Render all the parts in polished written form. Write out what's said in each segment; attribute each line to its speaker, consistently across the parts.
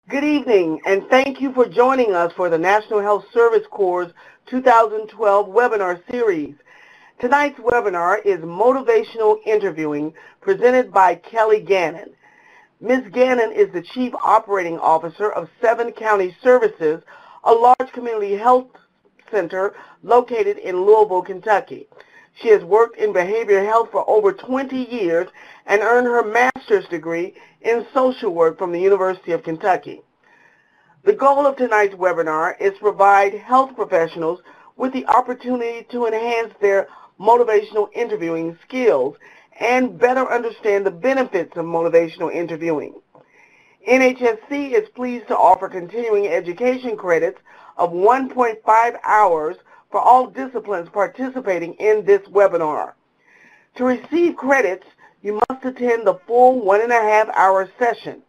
Speaker 1: Good evening, and thank you for joining us for the National Health Service Corps' 2012 webinar series. Tonight's webinar is Motivational Interviewing, presented by Kelly Gannon. Ms. Gannon is the Chief Operating Officer of 7 County Services, a large community health center located in Louisville, Kentucky. She has worked in behavioral health for over 20 years and earned her master's degree in social work from the University of Kentucky. The goal of tonight's webinar is to provide health professionals with the opportunity to enhance their motivational interviewing skills and better understand the benefits of motivational interviewing. NHSC is pleased to offer continuing education credits of 1.5 hours for all disciplines participating in this webinar. To receive credits, you must attend the full 1.5-hour session.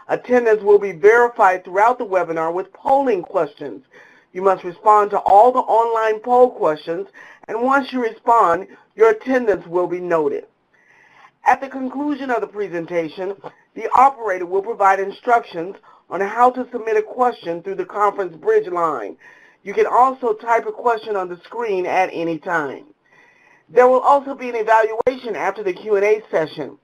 Speaker 1: Attendance will be verified throughout the webinar with polling questions. You must respond to all the online poll questions, and once you respond, your attendance will be noted. At the conclusion of the presentation, the operator will provide instructions on how to submit a question through the conference bridge line. You can also type a question on the screen at any time. There will also be an evaluation after the Q&A session.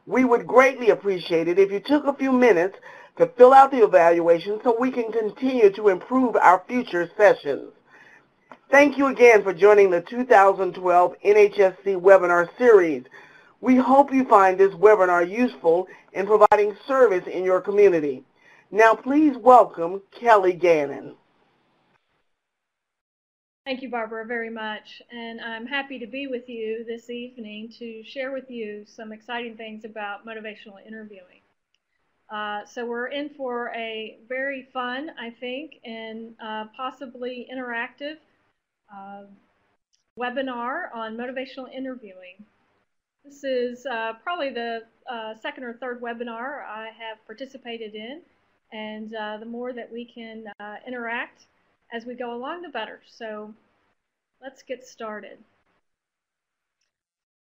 Speaker 1: We would greatly appreciate it if you took a few minutes to fill out the evaluation so we can continue to improve our future sessions. Thank you again for joining the 2012 NHSC webinar series. We hope you find this webinar useful in providing service in your community. Now please welcome Kelly Gannon.
Speaker 2: Thank you, Barbara, very much. And I'm happy to be with you this evening to share with you some exciting things about motivational interviewing. So we're in for a very fun, I think, and possibly interactive webinar on motivational interviewing. This is probably the second or third webinar I have participated in, and the more that we can interact as we go along, the better. So let's get started.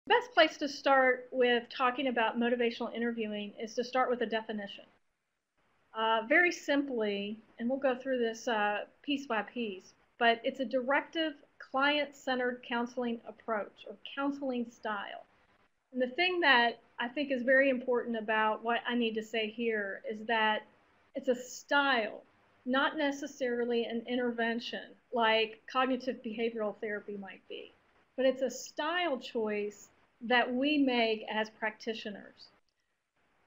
Speaker 2: The best place to start with talking about motivational interviewing is to start with a definition. Very simply, and we'll go through this piece by piece, but it's a directive, client-centered counseling approach or counseling style. And the thing that I think is very important about what I need to say here is that it's a style, not necessarily an intervention like cognitive behavioral therapy might be, but it's a style choice that we make as practitioners.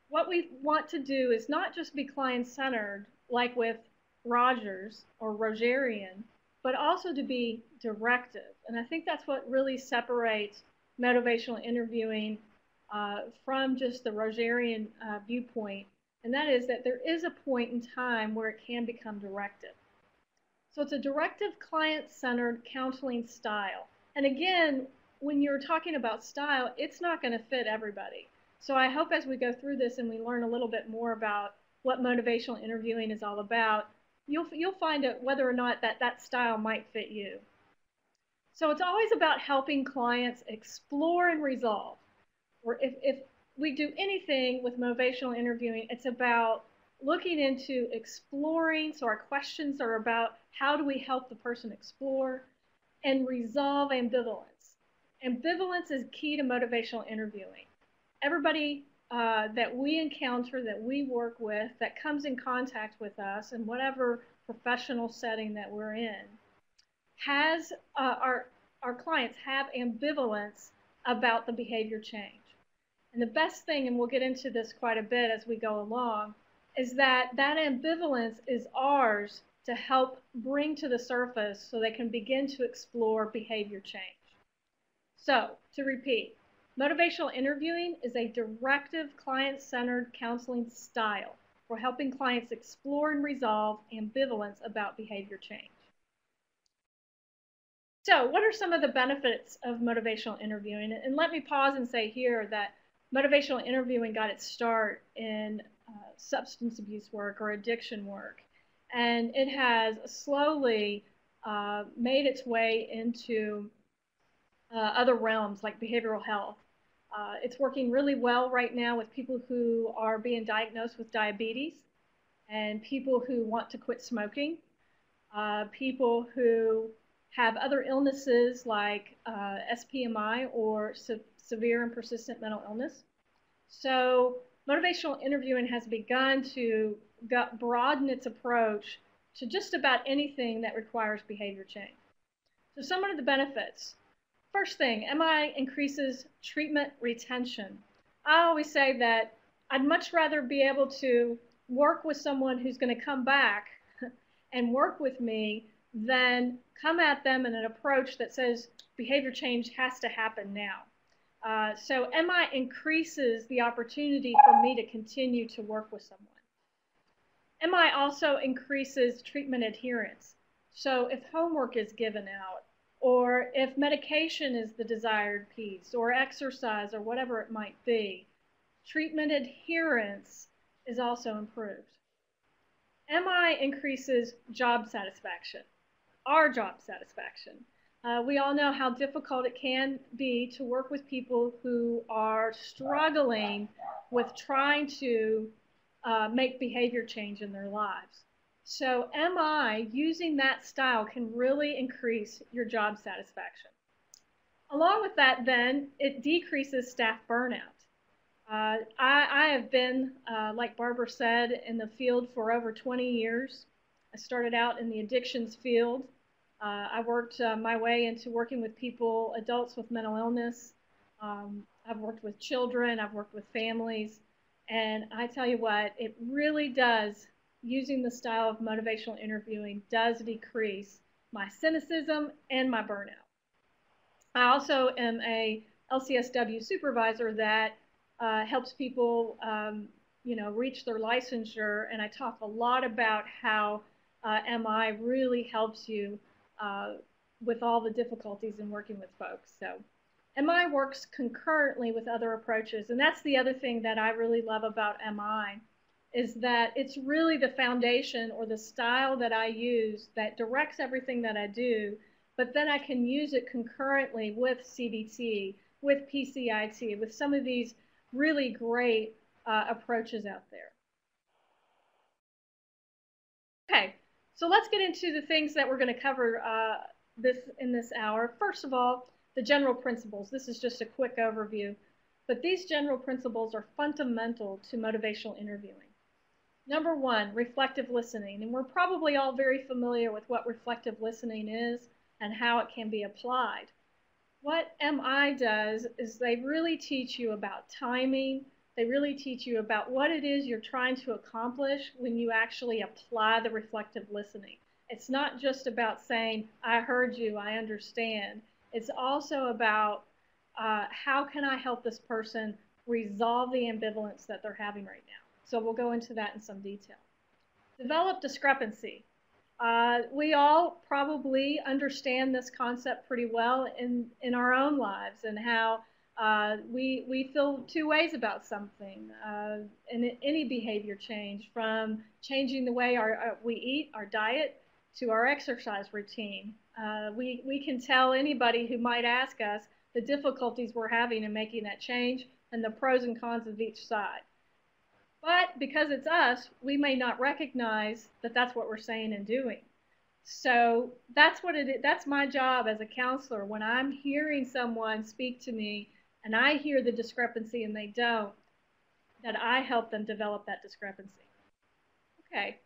Speaker 2: What we want to do is not just be client-centered like with Rogers or Rogerian, but also to be directive. And I think that's what really separates motivational interviewing from just the Rogerian viewpoint, and that is that there is a point in time where it can become directive. So it's a directive, client-centered counseling style. And again, when you're talking about style, it's not going to fit everybody. So I hope as we go through this and we learn a little bit more about what motivational interviewing is all about, you'll find out whether or not that style might fit you. So it's always about helping clients explore and resolve. Or if we do anything with motivational interviewing, it's about looking into exploring. So our questions are about how do we help the person explore and resolve ambivalence. Ambivalence is key to motivational interviewing. Everybody that we encounter, that we work with, that comes in contact with us in whatever professional setting that we're in, has our clients have ambivalence about the behavior change. And the best thing, and we'll get into this quite a bit as we go along, is that ambivalence is ours to help bring to the surface so they can begin to explore behavior change. So, to repeat, motivational interviewing is a directive, client-centered counseling style for helping clients explore and resolve ambivalence about behavior change. So, what are some of the benefits of motivational interviewing? And let me pause and say here that motivational interviewing got its start in substance abuse work or addiction work, and it has slowly made its way into other realms like behavioral health. It's working really well right now with people who are being diagnosed with diabetes and people who want to quit smoking, people who have other illnesses like SPMI or severe and persistent mental illness. So motivational interviewing has begun to broaden its approach to just about anything that requires behavior change. So some of the benefits. First thing, MI increases treatment retention. I always say that I'd much rather be able to work with someone who's going to come back and work with me than come at them in an approach that says behavior change has to happen now. So MI increases the opportunity for me to continue to work with someone. MI also increases treatment adherence. So if homework is given out, or if medication is the desired piece, or exercise, or whatever it might be, treatment adherence is also improved. MI increases job satisfaction, our job satisfaction. We all know how difficult it can be to work with people who are struggling with trying to make behavior change in their lives. So MI, using that style, can really increase your job satisfaction. Along with that, then, it decreases staff burnout. I have been, like Barbara said, in the field for over 20 years. I started out in the addictions field. I worked my way into working with people, adults with mental illness. I've worked with children. I've worked with families. And I tell you what, it really does, using the style of motivational interviewing, does decrease my cynicism and my burnout. I also am a LCSW supervisor that helps people reach their licensure, and I talk a lot about how MI really helps you with all the difficulties in working with folks. So MI works concurrently with other approaches, and that's the other thing that I really love about MI, is that it's really the foundation or the style that I use that directs everything that I do, but then I can use it concurrently with CBT, with PCIT, with some of these really great approaches out there. Okay, so let's get into the things that we're going to cover in this hour. First of all, the general principles. This is just a quick overview, but these general principles are fundamental to motivational interviewing. Number one, reflective listening, and we're probably all very familiar with what reflective listening is and how it can be applied. What MI does is they really teach you about timing. They really teach you about what it is you're trying to accomplish when you actually apply the reflective listening. It's not just about saying, I heard you, I understand. It's also about how can I help this person resolve the ambivalence that they're having right now. So we'll go into that in some detail. Develop discrepancy. We all probably understand this concept pretty well in our own lives, and how we feel two ways about something. In any behavior change, from changing the way we eat, our diet, to our exercise routine. We can tell anybody who might ask us the difficulties we're having in making that change and the pros and cons of each side. But because it's us, we may not recognize that that's what we're saying and doing. So that's what it is. That's my job as a counselor. When I'm hearing someone speak to me and I hear the discrepancy and they don't, that I help them develop that discrepancy. Okay.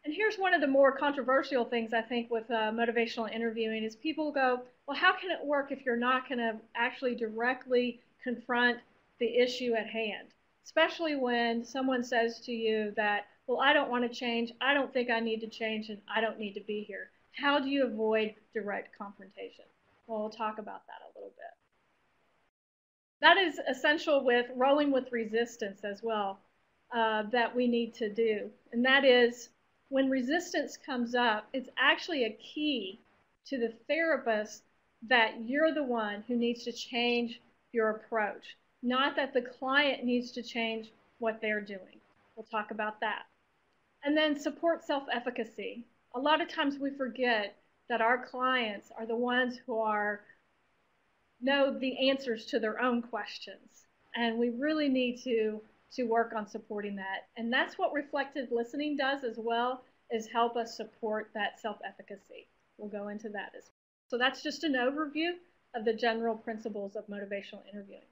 Speaker 2: And here's one of the more controversial things I think with motivational interviewing is people go, well, how can it work if you're not going to actually directly confront the issue at hand? Especially when someone says to you that, well, I don't want to change, I don't think I need to change, and I don't need to be here. How do you avoid direct confrontation? Well, we'll talk about that a little bit. That is essential with rolling with resistance as well, that we need to do. And that is, when resistance comes up, it's actually a key to the therapist that you're the one who needs to change your approach. Not that the client needs to change what they're doing. We'll talk about that. And then support self-efficacy. A lot of times we forget that our clients are the ones who know the answers to their own questions. And we really need to to work on supporting that. And that's what reflective listening does as well, is help us support that self-efficacy. We'll go into that as well. So that's just an overview of the general principles of motivational interviewing.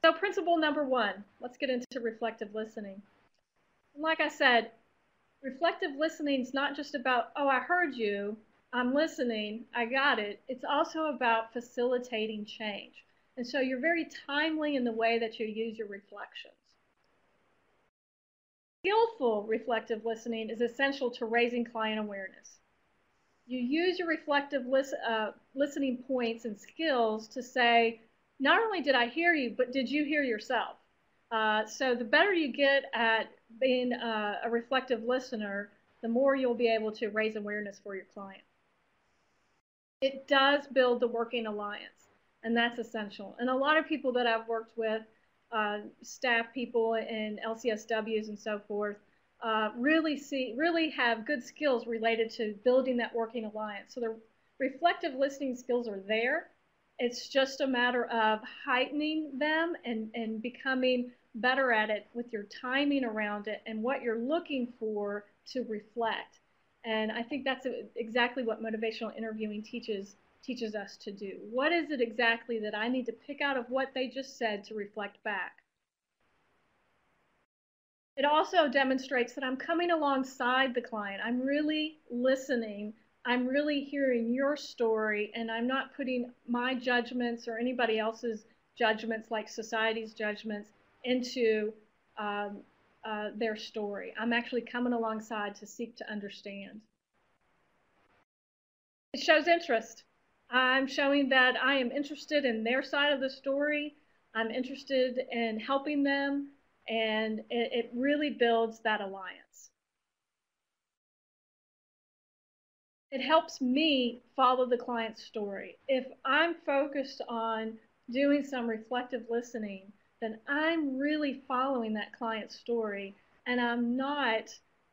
Speaker 2: So principle number 1, let's get into reflective listening. Like I said, reflective listening is not just about, oh, I heard you, I'm listening, I got it. It's also about facilitating change. And so you're very timely in the way that you use your reflections. Skillful reflective listening is essential to raising client awareness. You use your reflective listening points and skills to say, not only did I hear you, but did you hear yourself? So the better you get at being a reflective listener, the more you'll be able to raise awareness for your client. It does build the working alliance, and that's essential. And a lot of people that I've worked with, staff people and LCSWs and so forth, really have good skills related to building that working alliance. So the reflective listening skills are there. It's just a matter of heightening them and becoming better at it with your timing around it and what you're looking for to reflect. And I think that's exactly what motivational interviewing teaches us to do. What is it exactly that I need to pick out of what they just said to reflect back? It also demonstrates that I'm coming alongside the client. I'm really listening. I'm really hearing your story, and I'm not putting my judgments or anybody else's judgments, like society's judgments, into their story. I'm actually coming alongside to seek to understand. It shows interest. I'm showing that I am interested in their side of the story. I'm interested in helping them, and it really builds that alliance. It helps me follow the client's story. If I'm focused on doing some reflective listening, then I'm really following that client's story, and I'm not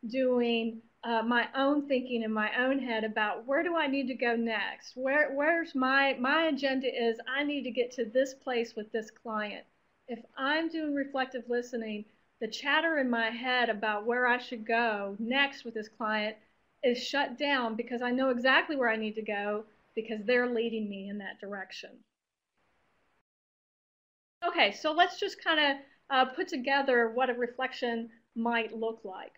Speaker 2: doing my own thinking in my own head about where do I need to go next? Where's my agenda is I need to get to this place with this client. If I'm doing reflective listening, the chatter in my head about where I should go next with this client is shut down because I know exactly where I need to go because they're leading me in that direction. Okay, so let's just kind of put together what a reflection might look like.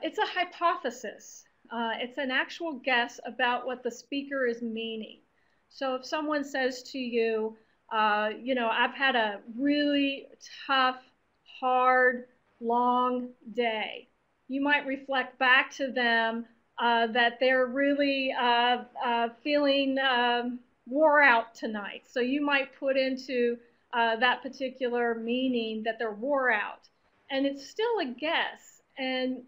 Speaker 2: It's a hypothesis. It's an actual guess about what the speaker is meaning. So if someone says to you, you know, I've had a really tough, hard, long day, you might reflect back to them that they're really feeling wore out tonight. So you might put into that particular meaning that they're wore out. And it's still a guess. And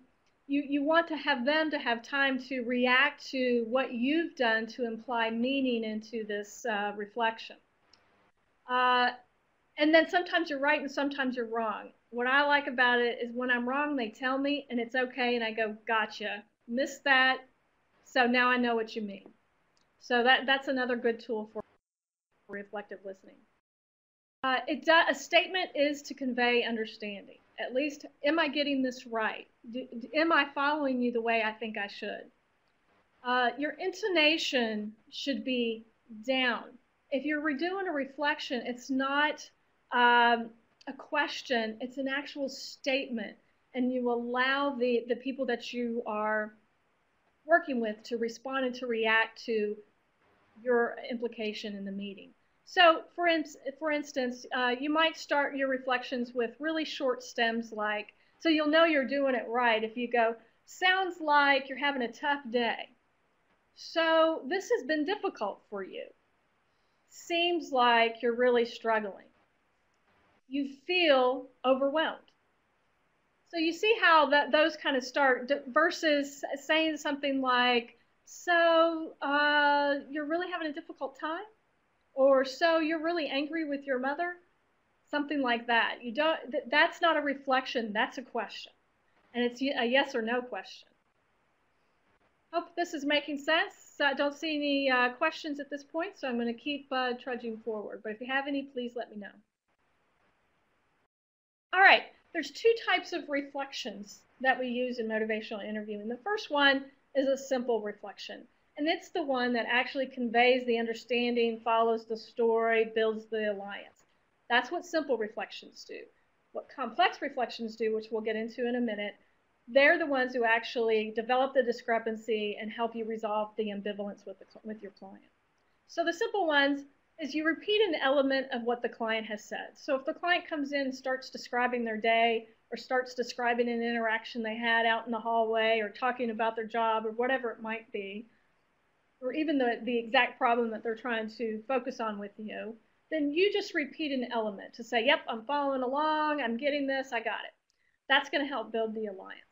Speaker 2: you want to have them to have time to react to what you've done to imply meaning into this reflection. And then sometimes you're right and sometimes you're wrong. What I like about it is when I'm wrong, they tell me, and it's okay, and I go, gotcha, missed that, so now I know what you mean. So that's another good tool for reflective listening. A statement is to convey understanding. At least, am I getting this right? Am I following you the way I think I should? Your intonation should be down. If you're redoing a reflection, it's not a question, it's an actual statement, and you allow the people that you are working with to respond and to react to your implication in the meeting. So, for instance, you might start your reflections with really short stems like, so you'll know you're doing it right if you go, sounds like you're having a tough day. So, this has been difficult for you. Seems like you're really struggling. You feel overwhelmed. So you see how those kind of start versus saying something like, so you're really having a difficult time? Or so you're really angry with your mother? Something like that. You don't. That's not a reflection. That's a question, and it's a yes or no question. Hope this is making sense. I don't see any questions at this point, so I'm going to keep trudging forward. But if you have any, please let me know. All right, there's two types of reflections that we use in motivational interviewing. The first one is a simple reflection, and it's the one that actually conveys the understanding, follows the story, builds the alliance. That's what simple reflections do. What complex reflections do, which we'll get into in a minute, they're the ones who actually develop the discrepancy and help you resolve the ambivalence with your client. So the simple ones is you repeat an element of what the client has said. So if the client comes in and starts describing their day or starts describing an interaction they had out in the hallway or talking about their job or whatever it might be, or even the exact problem that they're trying to focus on with you, then you just repeat an element to say, yep, I'm following along, I'm getting this, I got it. That's going to help build the alliance.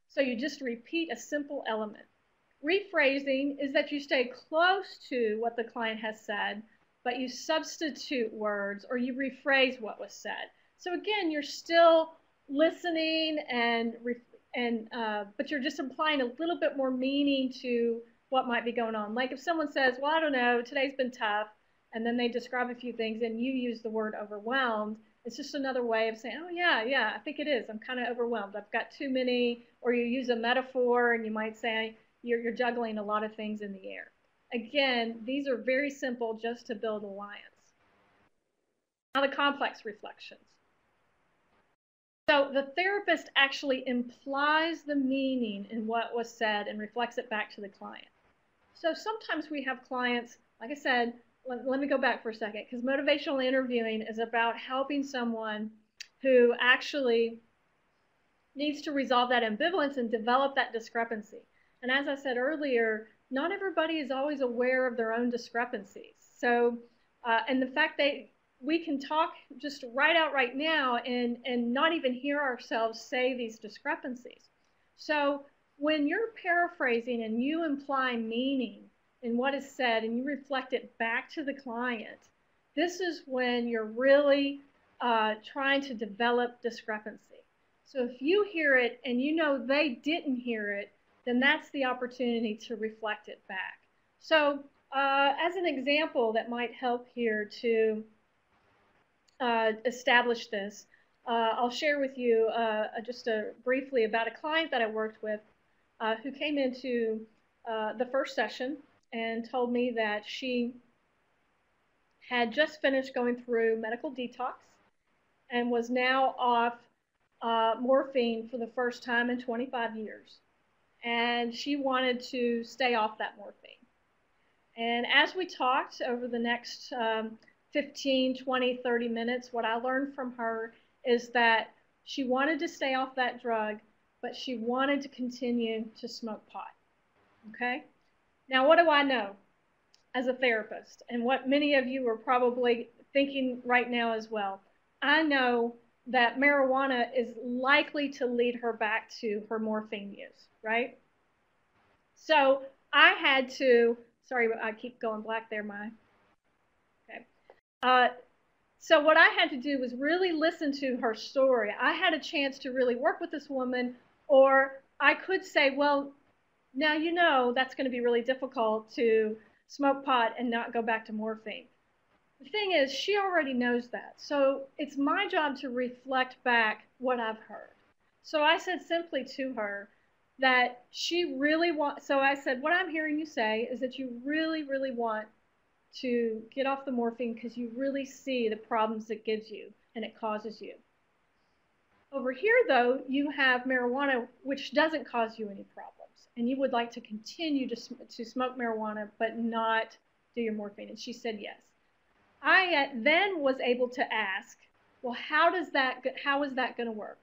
Speaker 2: So you just repeat a simple element. Rephrasing is that you stay close to what the client has said, but you substitute words or you rephrase what was said. So again, you're still listening but you're just applying a little bit more meaning to what might be going on. Like if someone says, well, I don't know, today's been tough, and then they describe a few things and you use the word overwhelmed, it's just another way of saying, oh, yeah, I think it is. I'm kind of overwhelmed. I've got too many, or you use a metaphor and you might say, you're juggling a lot of things in the air. Again, these are very simple just to build alliance. Now the complex reflections. So the therapist actually implies the meaning in what was said and reflects it back to the client. So sometimes we have clients, like I said, let me go back for a second, because motivational interviewing is about helping someone who actually needs to resolve that ambivalence and develop that discrepancy. And as I said earlier, not everybody is always aware of their own discrepancies. So, and the fact that we can talk just right out right now and not even hear ourselves say these discrepancies. So when you're paraphrasing and you imply meaning in what is said and you reflect it back to the client, this is when you're really trying to develop discrepancy. So if you hear it and you know they didn't hear it, then that's the opportunity to reflect it back. So as an example that might help here to establish this, I'll share with you just briefly about a client that I worked with who came into the first session and told me that she had just finished going through medical detox and was now off morphine for the first time in 25 years. And she wanted to stay off that morphine. And as we talked over the next 15, 20, 30 minutes, what I learned from her is that she wanted to stay off that drug, but she wanted to continue to smoke pot. Okay? Now, what do I know as a therapist, and what many of you are probably thinking right now as well? I know that marijuana is likely to lead her back to her morphine use, right? So I had to, sorry, I keep going black there, okay. So what I had to do was really listen to her story. I had a chance to really work with this woman, or I could say, well, now you know that's going to be really difficult to smoke pot and not go back to morphine. The thing is, she already knows that. So it's my job to reflect back what I've heard. So I said simply to her that she really wants, so I said, what I'm hearing you say is that you really, really want to get off the morphine because you really see the problems it gives you and it causes you. Over here, though, you have marijuana, which doesn't cause you any problems, and you would like to continue to smoke marijuana but not do your morphine. And she said yes. I then was able to ask, well, how is that going to work?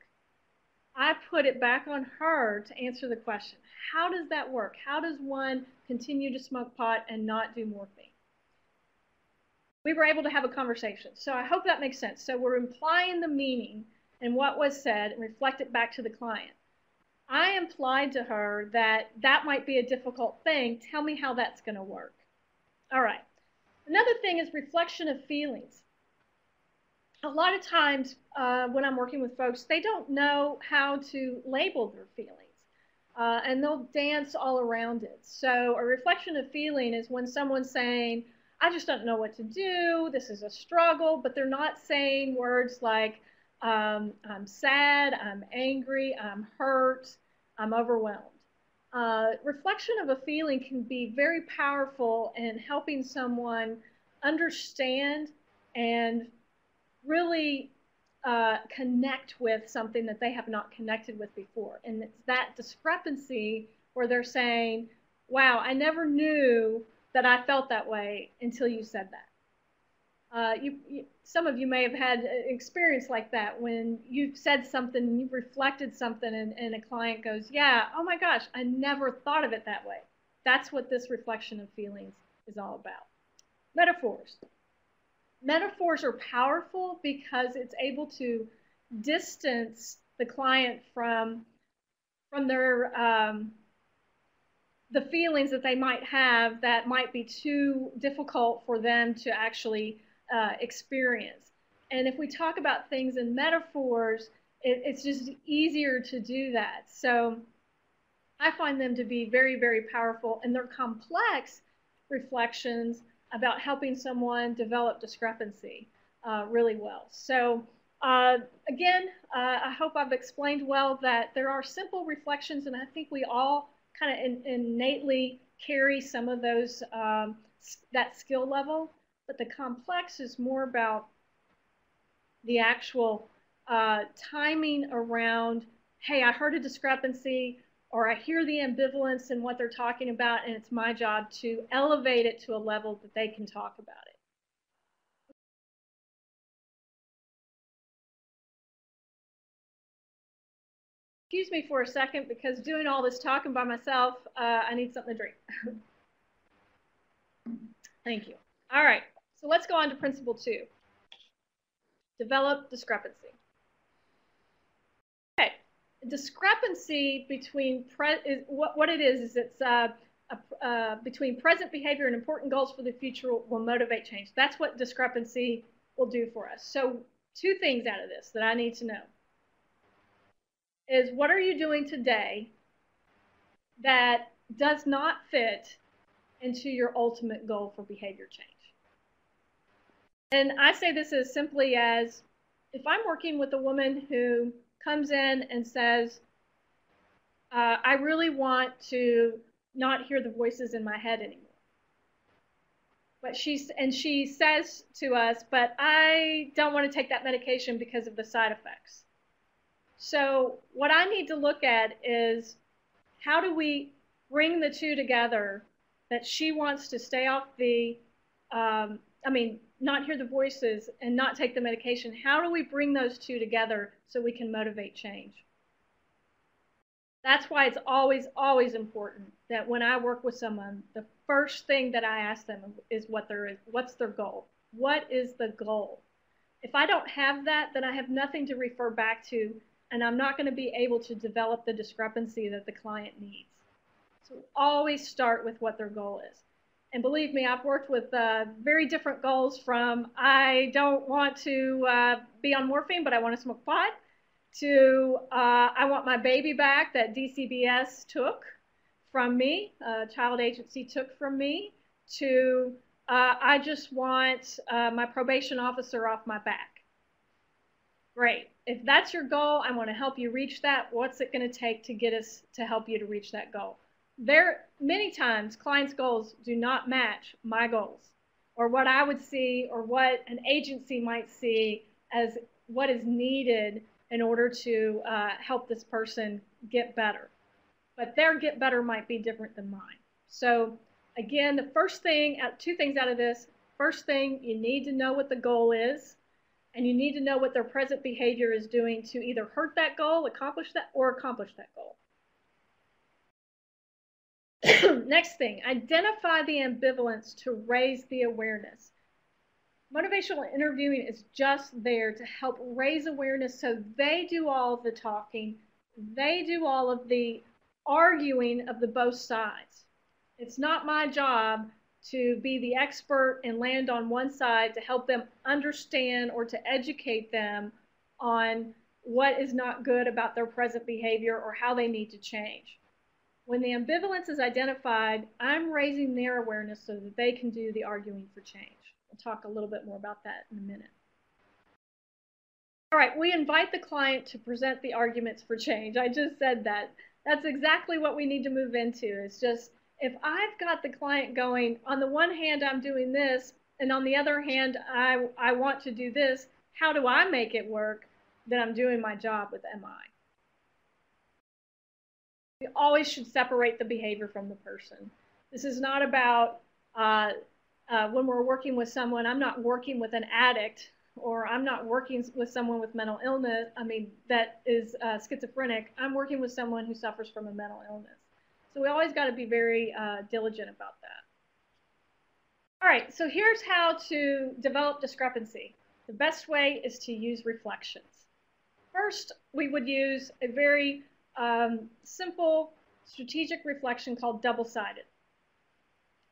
Speaker 2: I put it back on her to answer the question. How does that work? How does one continue to smoke pot and not do morphine? We were able to have a conversation. So I hope that makes sense. So we're implying the meaning in what was said and reflect it back to the client. I implied to her that that might be a difficult thing. Tell me how that's going to work. All right. Another thing is reflection of feelings. A lot of times when I'm working with folks, they don't know how to label their feelings. And they'll dance all around it. So a reflection of feeling is when someone's saying, I just don't know what to do, this is a struggle, but they're not saying words like, I'm sad, I'm angry, I'm hurt, I'm overwhelmed. Reflection of a feeling can be very powerful in helping someone understand and really connect with something that they have not connected with before. And it's that discrepancy where they're saying, wow, I never knew that I felt that way until you said that. Some of you may have had an experience like that when you've said something and you've reflected something and a client goes, yeah, oh my gosh, I never thought of it that way. That's what this reflection of feelings is all about. Metaphors. Metaphors are powerful because it's able to distance the client from their the feelings that they might have that might be too difficult for them to actually experience. And if we talk about things in metaphors, it's just easier to do that. So I find them to be very, very powerful, and they're complex reflections about helping someone develop discrepancy really well. So again, I hope I've explained well that there are simple reflections, and I think we all kind of innately carry some of those, that skill level, but the complex is more about the actual timing around, hey, I heard a discrepancy, or I hear the ambivalence in what they're talking about, and it's my job to elevate it to a level that they can talk about it. Excuse me for a second, because doing all this talking by myself, I need something to drink. Thank you. All right, so let's go on to principle 2. Develop discrepancy. Okay, discrepancy between what it is it's between present behavior and important goals for the future will motivate change. That's what discrepancy will do for us. So 2 things out of this that I need to know is, what are you doing today that does not fit into your ultimate goal for behavior change? And I say this as simply as, if I'm working with a woman who comes in and says, I really want to not hear the voices in my head anymore. But she says to us, but I don't want to take that medication because of the side effects. So what I need to look at is, how do we bring the 2 together, that she wants to stay off the, not hear the voices and not take the medication. How do we bring those 2 together so we can motivate change? That's why it's always, always important that when I work with someone, the first thing that I ask them is what's their goal? What is the goal? If I don't have that, then I have nothing to refer back to, and I'm not going to be able to develop the discrepancy that the client needs. So always start with what their goal is. And believe me, I've worked with very different goals, from I don't want to be on morphine, but I want to smoke pot, to I want my baby back that DCBS took from me, child agency took from me, to I just want my probation officer off my back. Great. If that's your goal, I want to help you reach that. What's it going to take to get us to help you to reach that goal? Many times, clients' goals do not match my goals, or what I would see, or what an agency might see as what is needed in order to help this person get better. But their get better might be different than mine. So again, the first thing, 2 things out of this. First thing, you need to know what the goal is, and you need to know what their present behavior is doing to either hurt that goal, accomplish that, or accomplish that goal. Next thing, identify the ambivalence to raise the awareness. Motivational interviewing is just there to help raise awareness, so they do all of the talking, they do all of the arguing of the both sides. It's not my job to be the expert and land on one side to help them understand or to educate them on what is not good about their present behavior or how they need to change. When the ambivalence is identified, I'm raising their awareness so that they can do the arguing for change. We'll talk a little bit more about that in a minute. All right, we invite the client to present the arguments for change. I just said that. That's exactly what we need to move into. It's just, if I've got the client going, on the one hand, I'm doing this, and on the other hand, I want to do this, how do I make it work? Then I'm doing my job with MI. We always should separate the behavior from the person. This is not about when we're working with someone, I'm not working with an addict, or I'm not working with someone with mental illness, that is schizophrenic. I'm working with someone who suffers from a mental illness. So we always got to be very diligent about that. All right, so here's how to develop discrepancy. The best way is to use reflections. First, we would use a very simple strategic reflection called double-sided.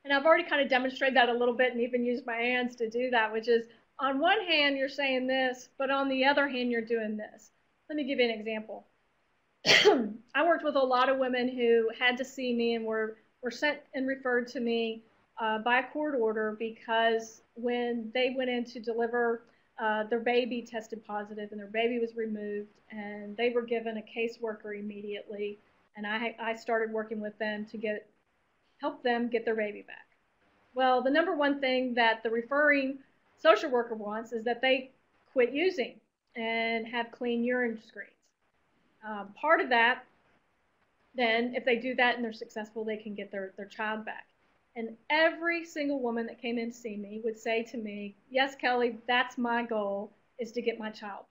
Speaker 2: And I've already kind of demonstrated that a little bit and even used my hands to do that, which is, on one hand, you're saying this, but on the other hand, you're doing this. Let me give you an example. I worked with a lot of women who had to see me and were sent and referred to me by a court order because when they went in to deliver, their baby tested positive and their baby was removed, and they were given a caseworker immediately, and I started working with them to help them get their baby back. Well, the number one thing that the referring social worker wants is that they quit using and have clean urine screens. Part of that, then, if they do that and they're successful, they can get their child back. And every single woman that came in to see me would say to me, yes, Kelly, that's my goal, is to get my child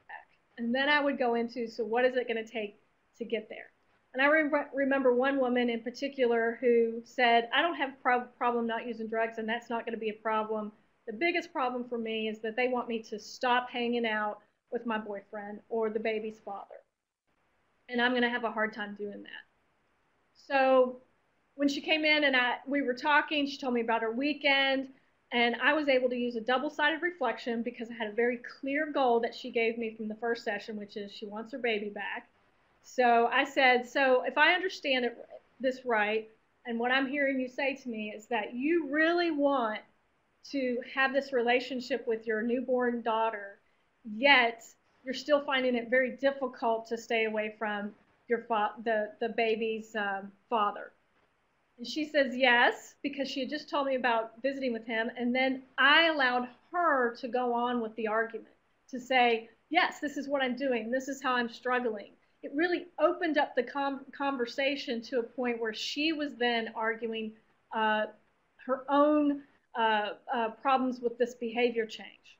Speaker 2: back. And then I would go into, so what is it going to take to get there? And I remember one woman in particular who said, I don't have a problem not using drugs, and that's not going to be a problem. The biggest problem for me is that they want me to stop hanging out with my boyfriend or the baby's father. And I'm going to have a hard time doing that. So when she came in and we were talking, she told me about her weekend, and I was able to use a double-sided reflection because I had a very clear goal that she gave me from the first session, which is she wants her baby back. So I said, so if I understand this right, and what I'm hearing you say to me is that you really want to have this relationship with your newborn daughter, yet you're still finding it very difficult to stay away from the baby's father. And she says yes, because she had just told me about visiting with him, and then I allowed her to go on with the argument, to say, yes, this is what I'm doing, this is how I'm struggling. It really opened up the conversation to a point where she was then arguing her own problems with this behavior change.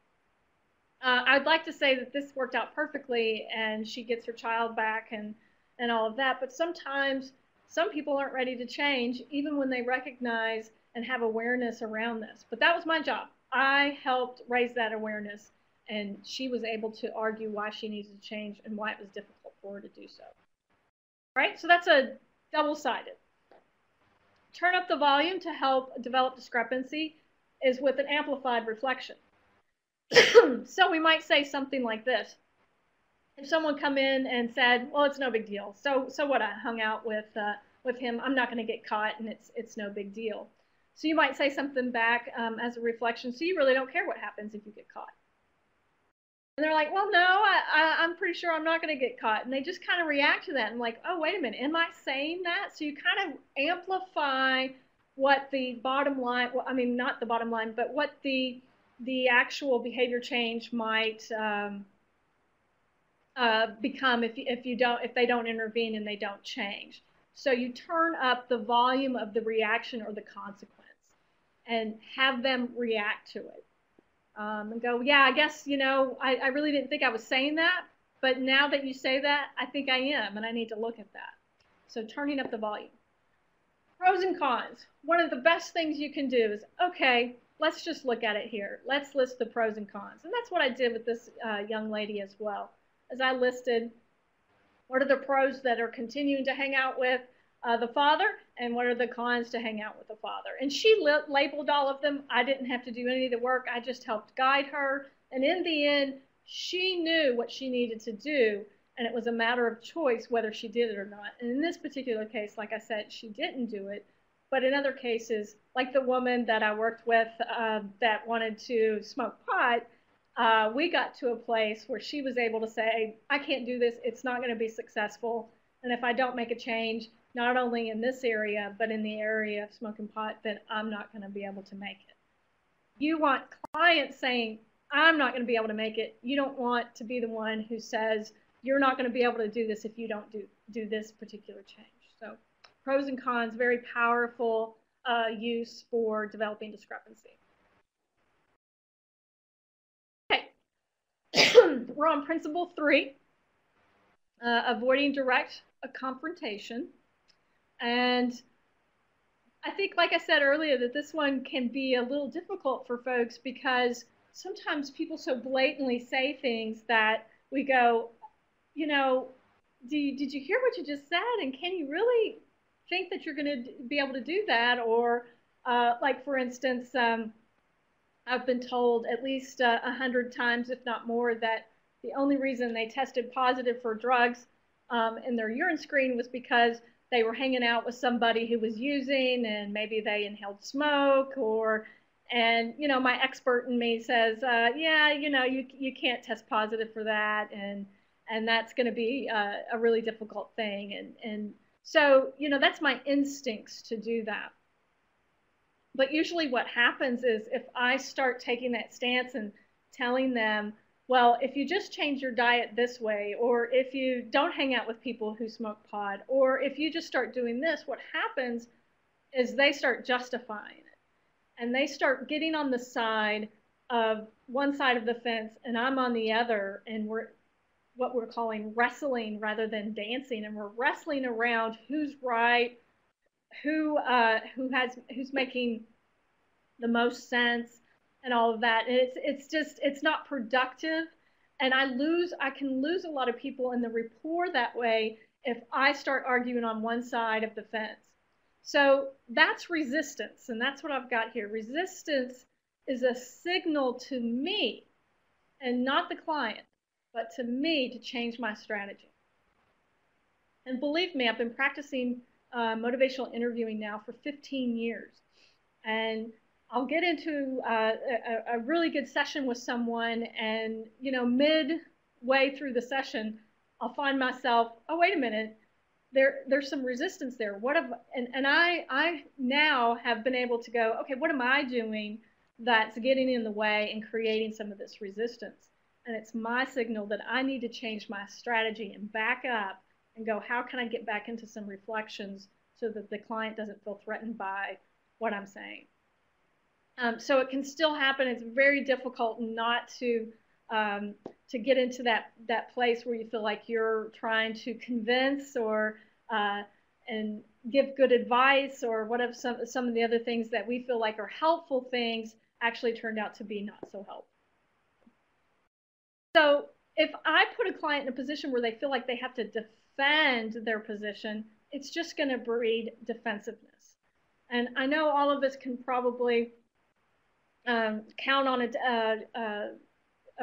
Speaker 2: I'd like to say that this worked out perfectly and she gets her child back and all of that, but sometimes some people aren't ready to change even when they recognize and have awareness around this. But that was my job. I helped raise that awareness, and she was able to argue why she needed to change and why it was difficult for her to do so. All right, so that's a double-sided. Turn up the volume to help develop discrepancy is with an amplified reflection. So we might say something like this. If someone come in and said, well, it's no big deal. So what, I hung out with him, I'm not going to get caught, and it's no big deal. So you might say something back as a reflection, so you really don't care what happens if you get caught. And they're like, well, no, I'm pretty sure I'm not going to get caught. And they just kind of react to that and like, oh, wait a minute, am I saying that? So you kind of amplify what the bottom line, well, I mean, not the bottom line, but what the actual behavior change might become if they don't intervene and they don't change. So you turn up the volume of the reaction or the consequence and have them react to it. And go, yeah, I guess, I really didn't think I was saying that, but now that you say that, I think I am, and I need to look at that. So turning up the volume. Pros and cons. One of the best things you can do is, okay, let's just look at it here. Let's list the pros and cons. And that's what I did with this young lady as well. As I listed, what are the pros that are continuing to hang out with the father, and what are the cons to hang out with the father. And she labeled all of them. I didn't have to do any of the work. I just helped guide her. And in the end, she knew what she needed to do, and it was a matter of choice whether she did it or not. And in this particular case, like I said, she didn't do it. But in other cases, like the woman that I worked with that wanted to smoke pot, we got to a place where she was able to say, I can't do this, it's not going to be successful, and if I don't make a change, not only in this area, but in the area of smoking pot, then I'm not going to be able to make it. You want clients saying, I'm not going to be able to make it. You don't want to be the one who says, you're not going to be able to do this if you don't do this particular change. So pros and cons, very powerful use for developing discrepancy. Okay, we're on principle 3, avoiding direct confrontation. And I think, like I said earlier, that this one can be a little difficult for folks because sometimes people so blatantly say things that we go, you know, did you hear what you just said? And can you really think that you're going to be able to do that? Or like, for instance, I've been told at least 100 times, if not more, that the only reason they tested positive for drugs in their urine screen was because they were hanging out with somebody who was using, and maybe they inhaled smoke, or, and you know, my expert in me says, yeah, you know, you can't test positive for that, and that's going to be a really difficult thing, and so, you know, that's my instincts to do that. But usually what happens is if I start taking that stance and telling them, well, if you just change your diet this way, or if you don't hang out with people who smoke pot, or if you just start doing this, what happens is they start justifying it. And they start getting on the side of one side of the fence, and I'm on the other, and we're what we're calling wrestling rather than dancing, and we're wrestling around who's right, who's making the most sense, and all of that. And it's not productive, and I can lose a lot of people in the rapport that way if I start arguing on one side of the fence. So that's resistance, and that's what I've got here. Resistance is a signal to me, and not the client, but to me, to change my strategy. And believe me, I've been practicing motivational interviewing now for 15 years. And I'll get into a really good session with someone, and you know, midway through the session, I'll find myself, oh, wait a minute, there's some resistance there. What have, and I now have been able to go, okay, what am I doing that's getting in the way and creating some of this resistance? And it's my signal that I need to change my strategy and back up and go, how can I get back into some reflections so that the client doesn't feel threatened by what I'm saying? So it can still happen. It's very difficult not to get into that place where you feel like you're trying to convince or and give good advice, or what if some of the other things that we feel like are helpful things actually turned out to be not so helpful. So if I put a client in a position where they feel like they have to defend their position, it's just going to breed defensiveness. And I know all of us can probably count on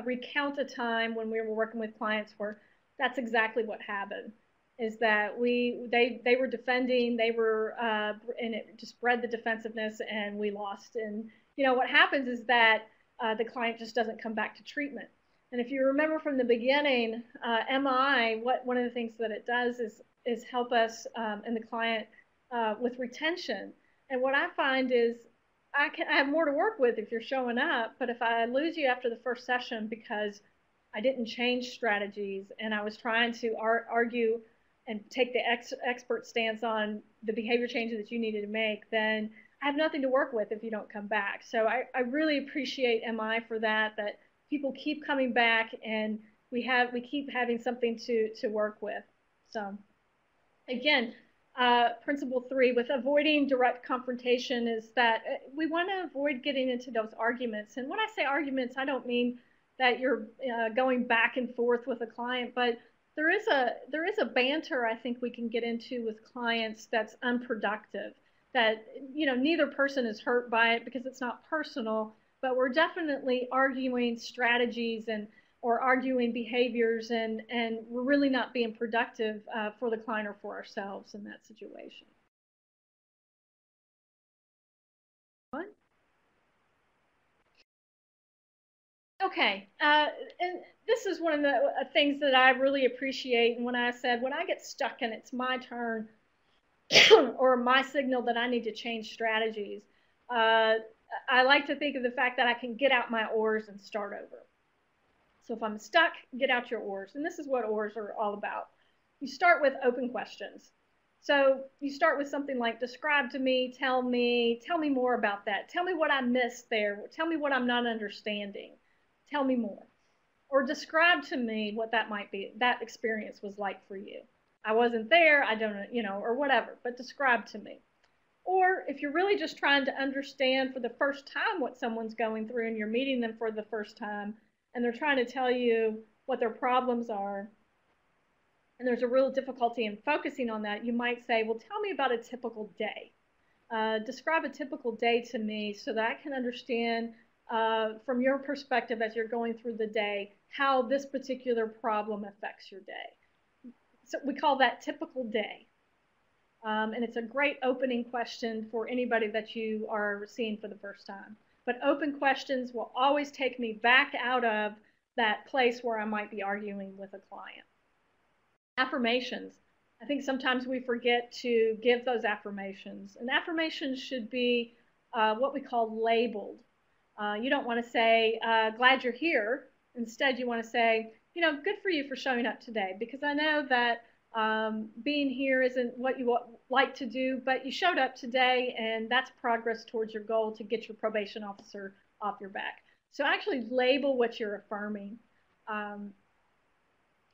Speaker 2: recount a time when we were working with clients where that's exactly what happened. Is that they were defending, they were and it just bred the defensiveness, and we lost. And you know what happens is that the client just doesn't come back to treatment. And if you remember from the beginning, MI, one of the things that it does is help us and the client with retention. And what I find is I have more to work with if you're showing up, but if I lose you after the first session because I didn't change strategies and I was trying to argue and take the expert stance on the behavior changes that you needed to make, then I have nothing to work with if you don't come back. So I really appreciate MI for that people keep coming back, and we keep having something to work with. So again, principle 3 with avoiding direct confrontation is that we want to avoid getting into those arguments. And when I say arguments, I don't mean that you're going back and forth with a client, but there is a banter I think we can get into with clients that's unproductive. That, you know, neither person is hurt by it because it's not personal, but we're definitely arguing strategies or arguing behaviors, and we're really not being productive for the client or for ourselves in that situation. What? Okay, and this is one of the things that I really appreciate. And when I said, when I get stuck and it's my turn or my signal that I need to change strategies, uh, I like to think of the fact that I can get out my oars and start over. So if I'm stuck, get out your oars. And this is what oars are all about. You start with open questions. So you start with something like, describe to me, tell me more about that. Tell me what I missed there. Tell me what I'm not understanding. Tell me more. Or describe to me what that might be, that experience was like for you. I wasn't there, I don't know, or whatever, but describe to me. Or if you're really just trying to understand for the first time what someone's going through and you're meeting them for the first time and they're trying to tell you what their problems are, and there's a real difficulty in focusing on that, you might say, well, tell me about a typical day. Describe a typical day to me so that I can understand from your perspective as you're going through the day how this particular problem affects your day. So we call that typical day. And it's a great opening question for anybody that you are seeing for the first time. But open questions will always take me back out of that place where I might be arguing with a client. Affirmations. I think sometimes we forget to give those affirmations. And affirmations should be what we call labeled. You don't want to say, glad you're here. Instead, you want to say, good for you for showing up today, because I know that being here isn't what you like to do, but you showed up today, and that's progress towards your goal to get your probation officer off your back. So actually label what you're affirming.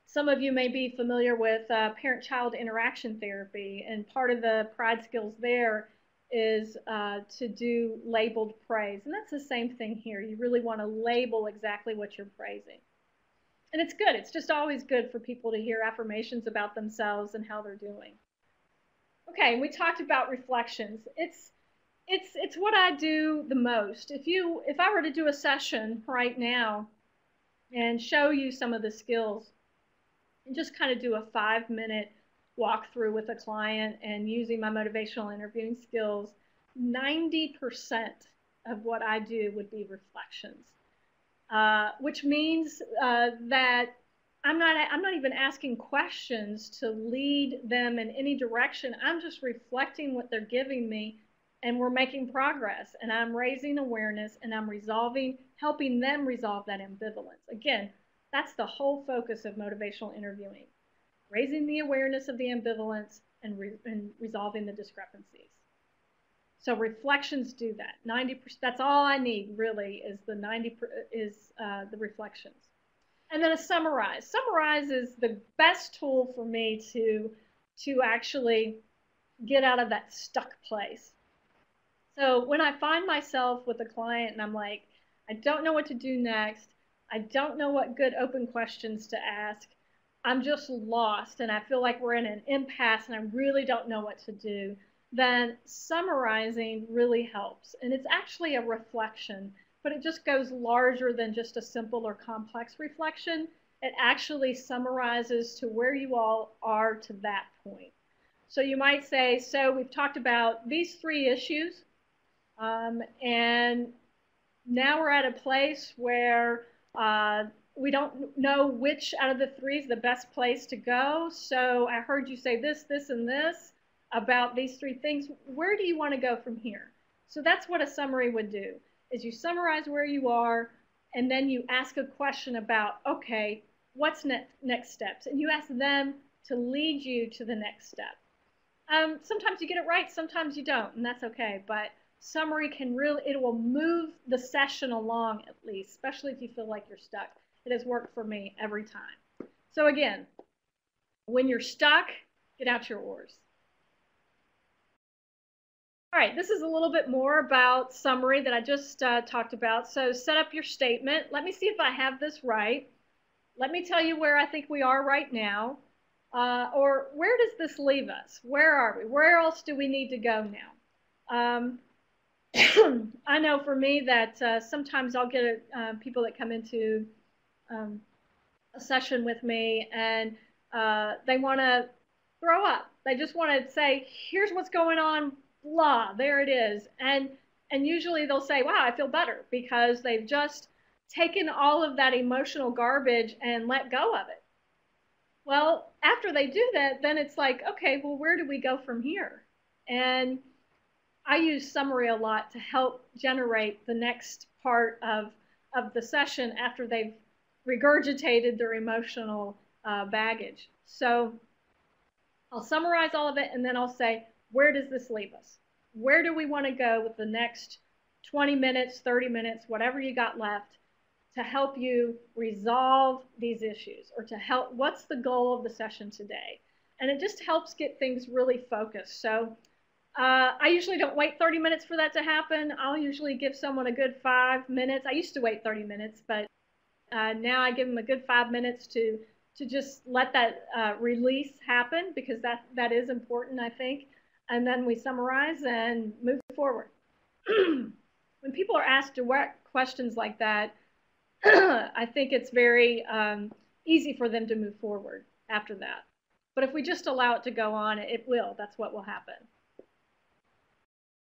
Speaker 2: Some of you may be familiar with parent-child interaction therapy, and part of the pride skills there is to do labeled praise. And that's the same thing here. You really want to label exactly what you're praising. And it's good. It's just always good for people to hear affirmations about themselves and how they're doing. Okay, we talked about reflections. It's what I do the most. If I were to do a session right now and show you some of the skills, and just kind of do a 5-minute walkthrough with a client and using my motivational interviewing skills, 90% of what I do would be reflections, which means that I'm not even asking questions to lead them in any direction. I'm just reflecting what they're giving me, and we're making progress, and I'm raising awareness, and I'm helping them resolve that ambivalence. Again, that's the whole focus of motivational interviewing, raising the awareness of the ambivalence and resolving the discrepancies. So reflections do that. 90%. That's all I need really is the the reflections. And then a summarize. Summarize is the best tool for me to actually get out of that stuck place. So when I find myself with a client and I'm like, I don't know what to do next, I don't know what good open questions to ask, I'm just lost and I feel like we're in an impasse and I really don't know what to do, then summarizing really helps. And it's actually a reflection, but it just goes larger than just a simple or complex reflection. It actually summarizes to where you all are to that point. So you might say, so we've talked about these 3 issues, and now we're at a place where we don't know which out of the 3 is the best place to go. So I heard you say this, this, and this about these 3 things. Where do you want to go from here? So that's what a summary would do, is you summarize where you are, and then you ask a question about, okay, what's next steps? And you ask them to lead you to the next step. Sometimes you get it right, sometimes you don't, and that's okay. But summary can really, it will move the session along at least, especially if you feel like you're stuck. It has worked for me every time. So again, when you're stuck, get out your oars. All right, this is a little bit more about summary that I just talked about. So set up your statement. Let me see if I have this right. Let me tell you where I think we are right now. Or where does this leave us? Where are we? Where else do we need to go now? I know for me that sometimes I'll get people that come into a session with me and they want to throw up. They just want to say, here's what's going on, blah, there it is. And usually they'll say, wow, I feel better, because they've just taken all of that emotional garbage and let go of it. Well, after they do that, then it's like, okay, well, where do we go from here? And I use summary a lot to help generate the next part of the session after they've regurgitated their emotional baggage. So I'll summarize all of it, and then I'll say, where does this leave us? Where do we want to go with the next 20 minutes, 30 minutes, whatever you got left, to help you resolve these issues, or to help, what's the goal of the session today? And it just helps get things really focused. So I usually don't wait 30 minutes for that to happen. I'll usually give someone a good 5 minutes. I used to wait 30 minutes, but now I give them a good 5 minutes to just let that release happen, because that is important, I think. And then we summarize and move forward. When people are asked direct questions like that, I think it's very easy for them to move forward after that. But if we just allow it to go on, it will. That's what will happen.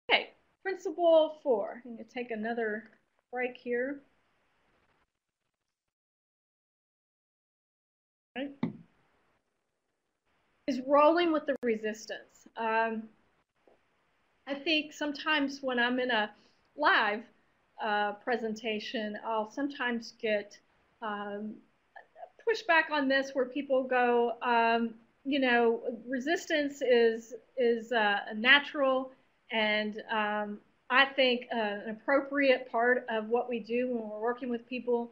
Speaker 2: Okay, principle 4. I'm going to take another break here. Right. Is rolling with the resistance. I think sometimes when I'm in a live presentation, I'll sometimes get pushback on this, where people go, you know, resistance is natural, and I think an appropriate part of what we do when we're working with people.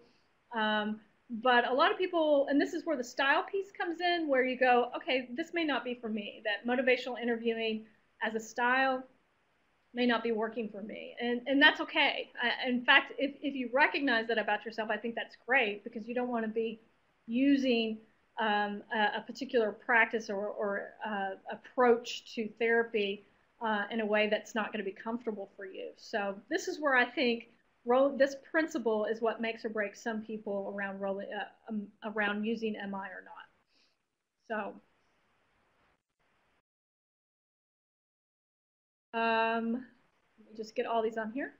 Speaker 2: But a lot of people, and this is where the style piece comes in, where you go, okay, this may not be for me. That motivational interviewing as a style may not be working for me. And that's okay. In fact, if you recognize that about yourself, I think that's great, because you don't want to be using a particular practice or approach to therapy in a way that's not going to be comfortable for you. So this is where I think this principle is what makes or breaks some people around using MI or not. So let me just get all these on here.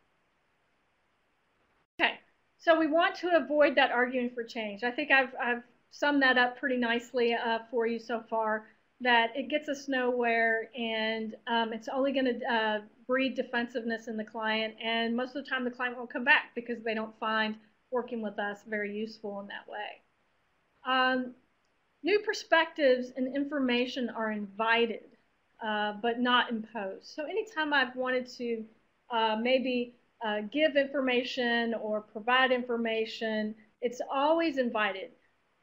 Speaker 2: Okay, so we want to avoid that arguing for change. I think I've summed that up pretty nicely for you so far, that it gets us nowhere, and it's only going to breed defensiveness in the client, and most of the time the client won't come back because they don't find working with us very useful in that way. New perspectives and information are invited, but not imposed. So anytime I've wanted to maybe give information or provide information, it's always invited.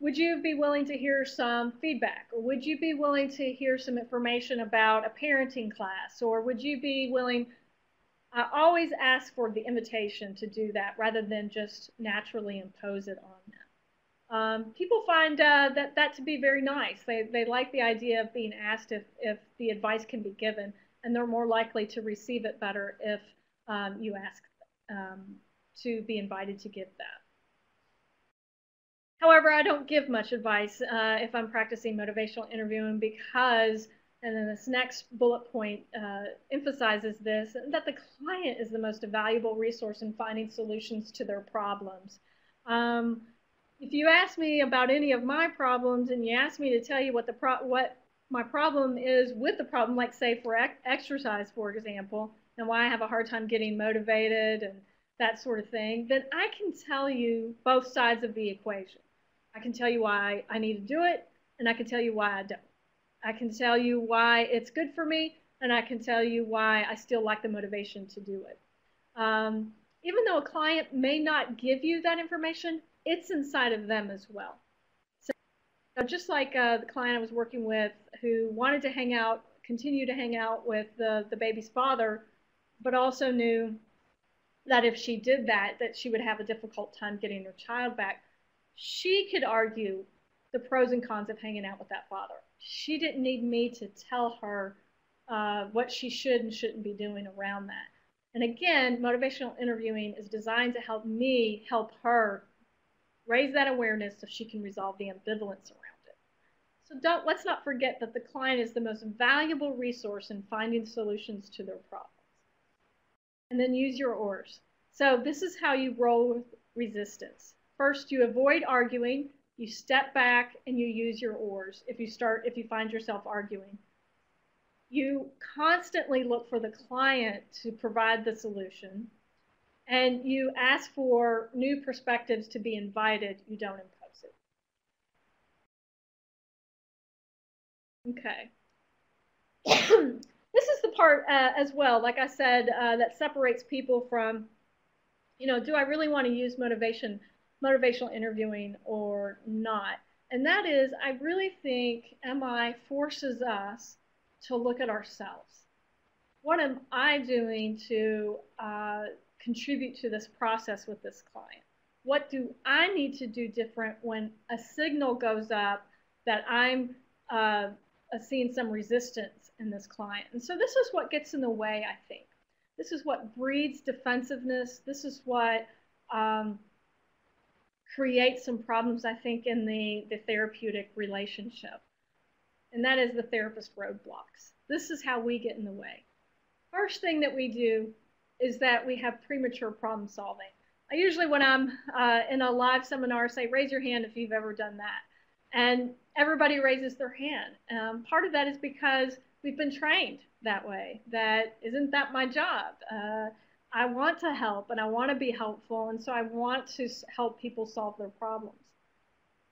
Speaker 2: Would you be willing to hear some feedback? Or would you be willing to hear some information about a parenting class? Or would you be willing? I always ask for the invitation to do that rather than just naturally impose it on them. People find that to be very nice. They like the idea of being asked if the advice can be given, and they're more likely to receive it better if you ask to be invited to give that. However, I don't give much advice if I'm practicing motivational interviewing, because, and then this next bullet point emphasizes this, that the client is the most valuable resource in finding solutions to their problems. If you ask me about any of my problems, and you ask me to tell you what my problem is with the problem, like say for exercise, for example, and why I have a hard time getting motivated and that sort of thing, then I can tell you both sides of the equation. I can tell you why I need to do it, and I can tell you why I don't. I can tell you why it's good for me, and I can tell you why I still lack the motivation to do it. Even though a client may not give you that information, it's inside of them as well. So just like the client I was working with, who wanted to hang out, continue to hang out with the baby's father, but also knew that if she did that, that she would have a difficult time getting her child back. She could argue the pros and cons of hanging out with that father. She didn't need me to tell her what she should and shouldn't be doing around that. And again, motivational interviewing is designed to help me help her raise that awareness so she can resolve the ambivalence around it. So let's not forget that the client is the most valuable resource in finding solutions to their problems. And then use your ORs. So this is how you roll resistance. First, you avoid arguing, you step back, and you use your oars if you find yourself arguing. You constantly look for the client to provide the solution, and you ask for new perspectives to be invited. You don't impose it. Okay. This is the part as well, like I said, that separates people from, do I really want to use motivational interviewing or not? And that is, I really think MI forces us to look at ourselves. What am I doing to contribute to this process with this client? What do I need to do different when a signal goes up that I'm seeing some resistance in this client? And so this is what gets in the way, I think. This is what breeds defensiveness. This is what creates some problems, I think, in the therapeutic relationship. And that is the therapist roadblocks. This is how we get in the way. First thing that we do is that we have premature problem solving. I usually, when I'm in a live seminar, say, raise your hand if you've ever done that. And everybody raises their hand. Part of that is because we've been trained that way. That isn't that my job? I want to help and I want to be helpful, and so I want to help people solve their problems.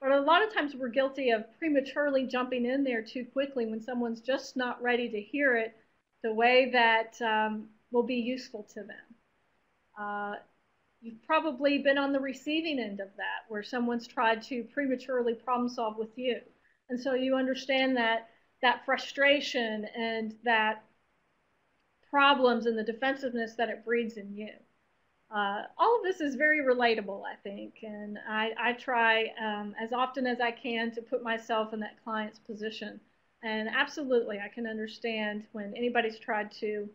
Speaker 2: But a lot of times we're guilty of prematurely jumping in there too quickly when someone's just not ready to hear it the way that will be useful to them. You've probably been on the receiving end of that, where someone's tried to prematurely problem solve with you. And so you understand that frustration and that problems and the defensiveness that it breeds in you. All of this is very relatable, I think, and I try as often as I can to put myself in that client's position. And absolutely, I can understand when anybody's tried to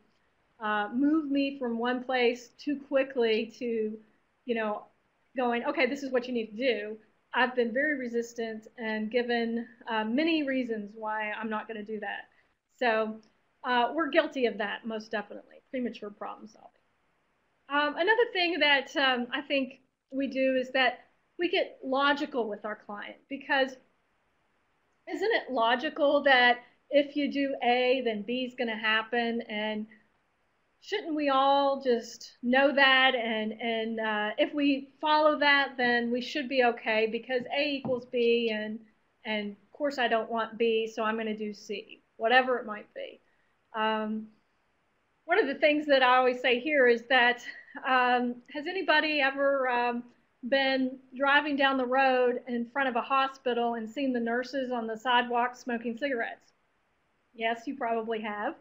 Speaker 2: move me from one place too quickly to, going, okay, this is what you need to do. I've been very resistant and given many reasons why I'm not going to do that. So we're guilty of that, most definitely, premature problem solving. Another thing that I think we do is that we get logical with our client, because isn't it logical that if you do A, then B is going to happen? And shouldn't we all just know that? And if we follow that, then we should be okay, because A equals B, and of course I don't want B, so I'm going to do C, whatever it might be. One of the things that I always say here is that has anybody ever been driving down the road in front of a hospital and seen the nurses on the sidewalk smoking cigarettes? Yes, you probably have.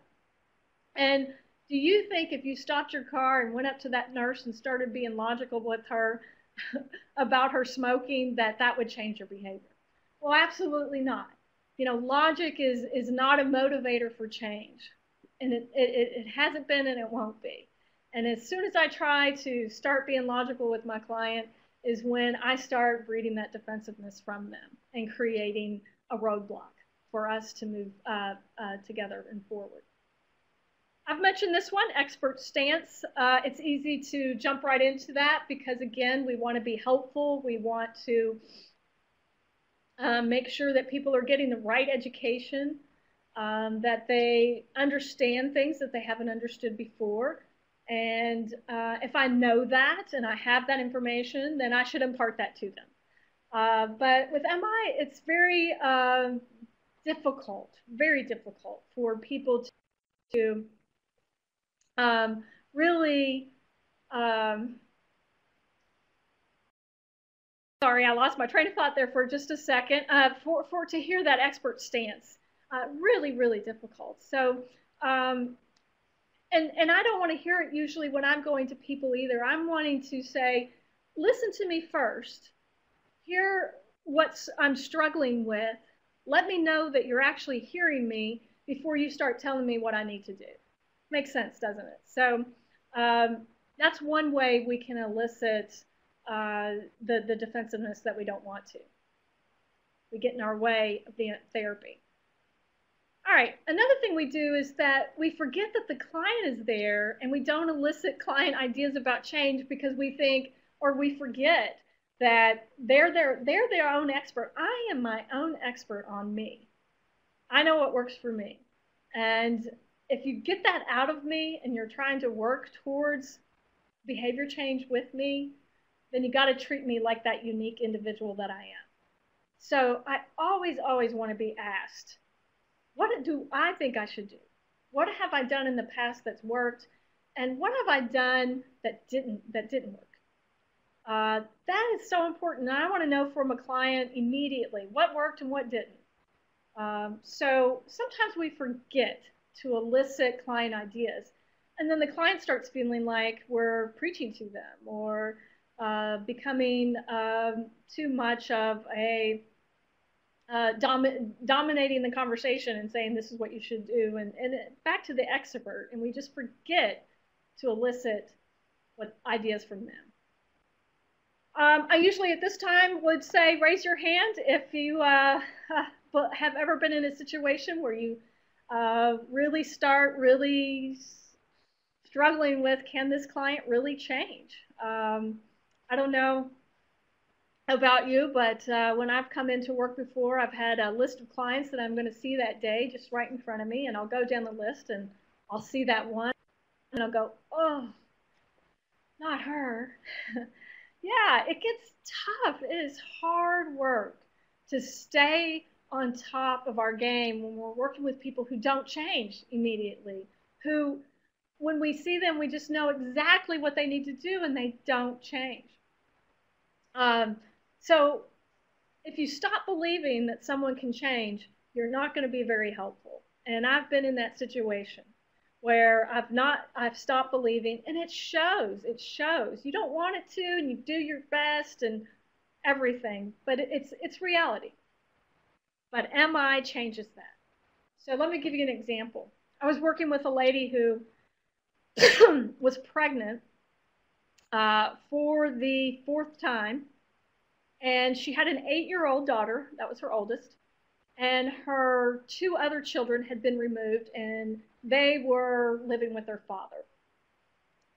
Speaker 2: And do you think if you stopped your car and went up to that nurse and started being logical with her about her smoking, that would change her behavior? Well, absolutely not. Logic is not a motivator for change. And it hasn't been, and it won't be. And as soon as I try to start being logical with my client is when I start breeding that defensiveness from them and creating a roadblock for us to move together and forward. I've mentioned this one, expert stance. It's easy to jump right into that because, again, we want to be helpful. We want to make sure that people are getting the right education, that they understand things that they haven't understood before. And if I know that and I have that information, then I should impart that to them. But with MI, it's very very difficult for people to really, sorry, I lost my train of thought there for just a second, to hear that expert stance. Really, really difficult. So, and I don't want to hear it usually when I'm going to people either. I'm wanting to say, listen to me first. Hear what I'm struggling with. Let me know that you're actually hearing me before you start telling me what I need to do. Makes sense, doesn't it? So that's one way we can elicit the defensiveness that we don't want to. We get in our way of the therapy. All right, another thing we do is that we forget that the client is there and we don't elicit client ideas about change because we think, or we forget that they're their own expert. I am my own expert on me. I know what works for me. And if you get that out of me and you're trying to work towards behavior change with me, then you got to treat me like that unique individual that I am. So I always want to be asked, what do I think I should do? What have I done in the past that's worked? And what have I done that didn't work? That is so important. I want to know from a client immediately what worked and what didn't. So sometimes we forget to elicit client ideas, and then the client starts feeling like we're preaching to them or becoming too much of a dominating the conversation and saying this is what you should do, and back to the expert, and we just forget to elicit what ideas from them. I usually at this time would say raise your hand if you have ever been in a situation where you really struggling with, can this client really change? I don't know about you, but when I've come into work before, I've had a list of clients that I'm going to see that day just right in front of me, and I'll go down the list and I'll see that one and I'll go, oh, not her. Yeah, it gets tough. It is hard work to stay on top of our game when we're working with people who don't change immediately, who, when we see them, we just know exactly what they need to do and they don't change. So if you stop believing that someone can change, you're not going to be very helpful. And I've been in that situation where I've stopped believing, and it shows. It shows. You don't want it to, and you do your best and everything, but it's reality. But MI changes that. So let me give you an example. I was working with a lady who was pregnant for the 4th time, and she had an 8-year-old daughter. That was her oldest. And her 2 other children had been removed, and they were living with their father.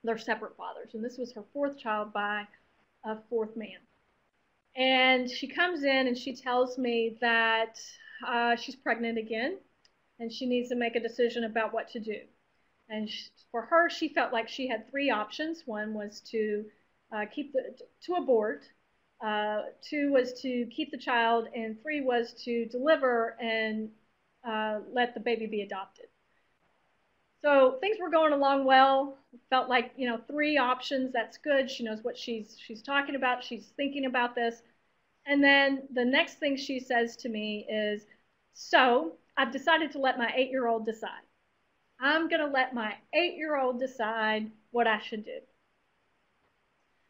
Speaker 2: They're separate fathers, and this was her 4th child by a 4th man. And she comes in and she tells me that she's pregnant again, and she needs to make a decision about what to do. And for her, she felt like she had 3 options. One was to abort. 2 was to keep the child, and 3 was to deliver and let the baby be adopted. So things were going along well. Felt like, 3 options, that's good. She knows what she's talking about. She's thinking about this. And then the next thing she says to me is, so I've decided to let my 8-year-old decide. I'm going to let my 8-year-old decide what I should do.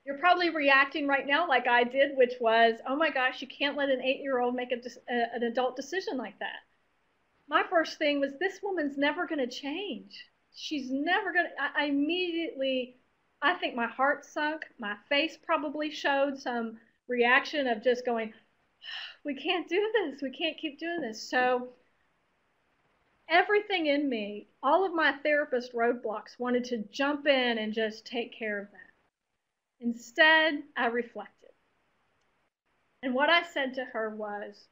Speaker 2: You're probably reacting right now like I did, which was, oh my gosh, you can't let an 8-year-old make an adult decision like that. My first thing was, this woman's never going to change. She's never going to, I immediately, I think my heart sunk. My face probably showed some reaction of just going, we can't do this. We can't keep doing this. So everything in me, all of my therapist roadblocks wanted to jump in and just take care of that. Instead, I reflected. And what I said to her was,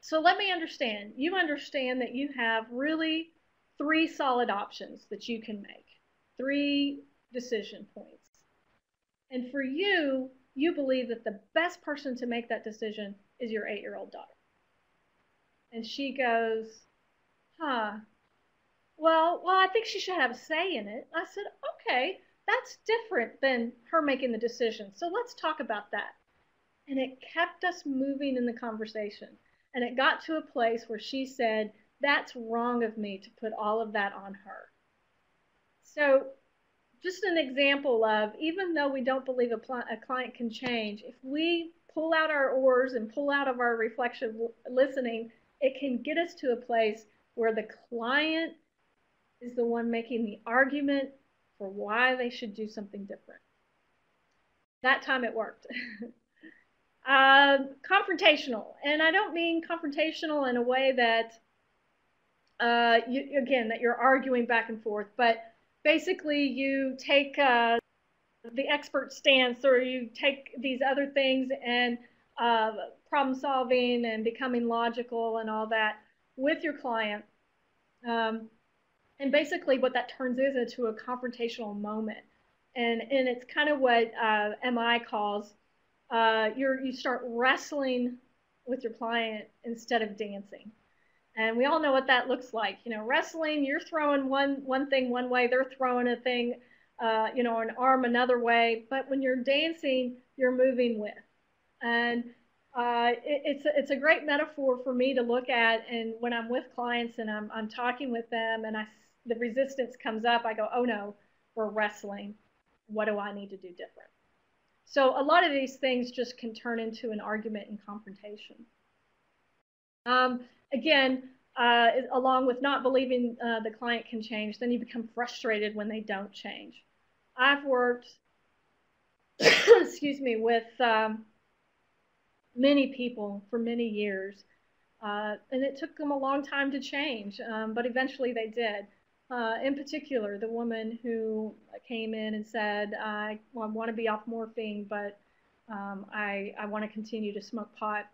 Speaker 2: so let me understand. You understand that you have really 3 solid options that you can make, 3 decision points. And for you, you believe that the best person to make that decision is your 8-year-old daughter. And she goes, well, I think she should have a say in it. I said, okay, that's different than her making the decision. So let's talk about that. And it kept us moving in the conversation. And it got to a place where she said, that's wrong of me to put all of that on her. So just an example of, even though we don't believe a client can change, if we pull out our oars and pull out of our reflexive listening, it can get us to a place where the client is the one making the argument for why they should do something different. That time it worked. Confrontational, and I don't mean confrontational in a way that, that you're arguing back and forth, but basically you take the expert stance, or you take these other things and problem solving and becoming logical and all that with your client. And basically what that turns into a confrontational moment. And it's kind of what MI calls, you start wrestling with your client instead of dancing. And we all know what that looks like. You know, wrestling, you're throwing one thing one way, they're throwing a thing, an arm another way. But when you're dancing, you're moving with. And it's a great metaphor for me to look at. And when I'm with clients and I'm talking with them and the resistance comes up, I go, oh no, we're wrestling. What do I need to do different? So a lot of these things just can turn into an argument and confrontation. Again, along with not believing the client can change, then you become frustrated when they don't change. I've worked, excuse me, with many people for many years, and it took them a long time to change, but eventually they did. In particular, the woman who came in and said, I want to be off morphine, but I want to continue to smoke pot.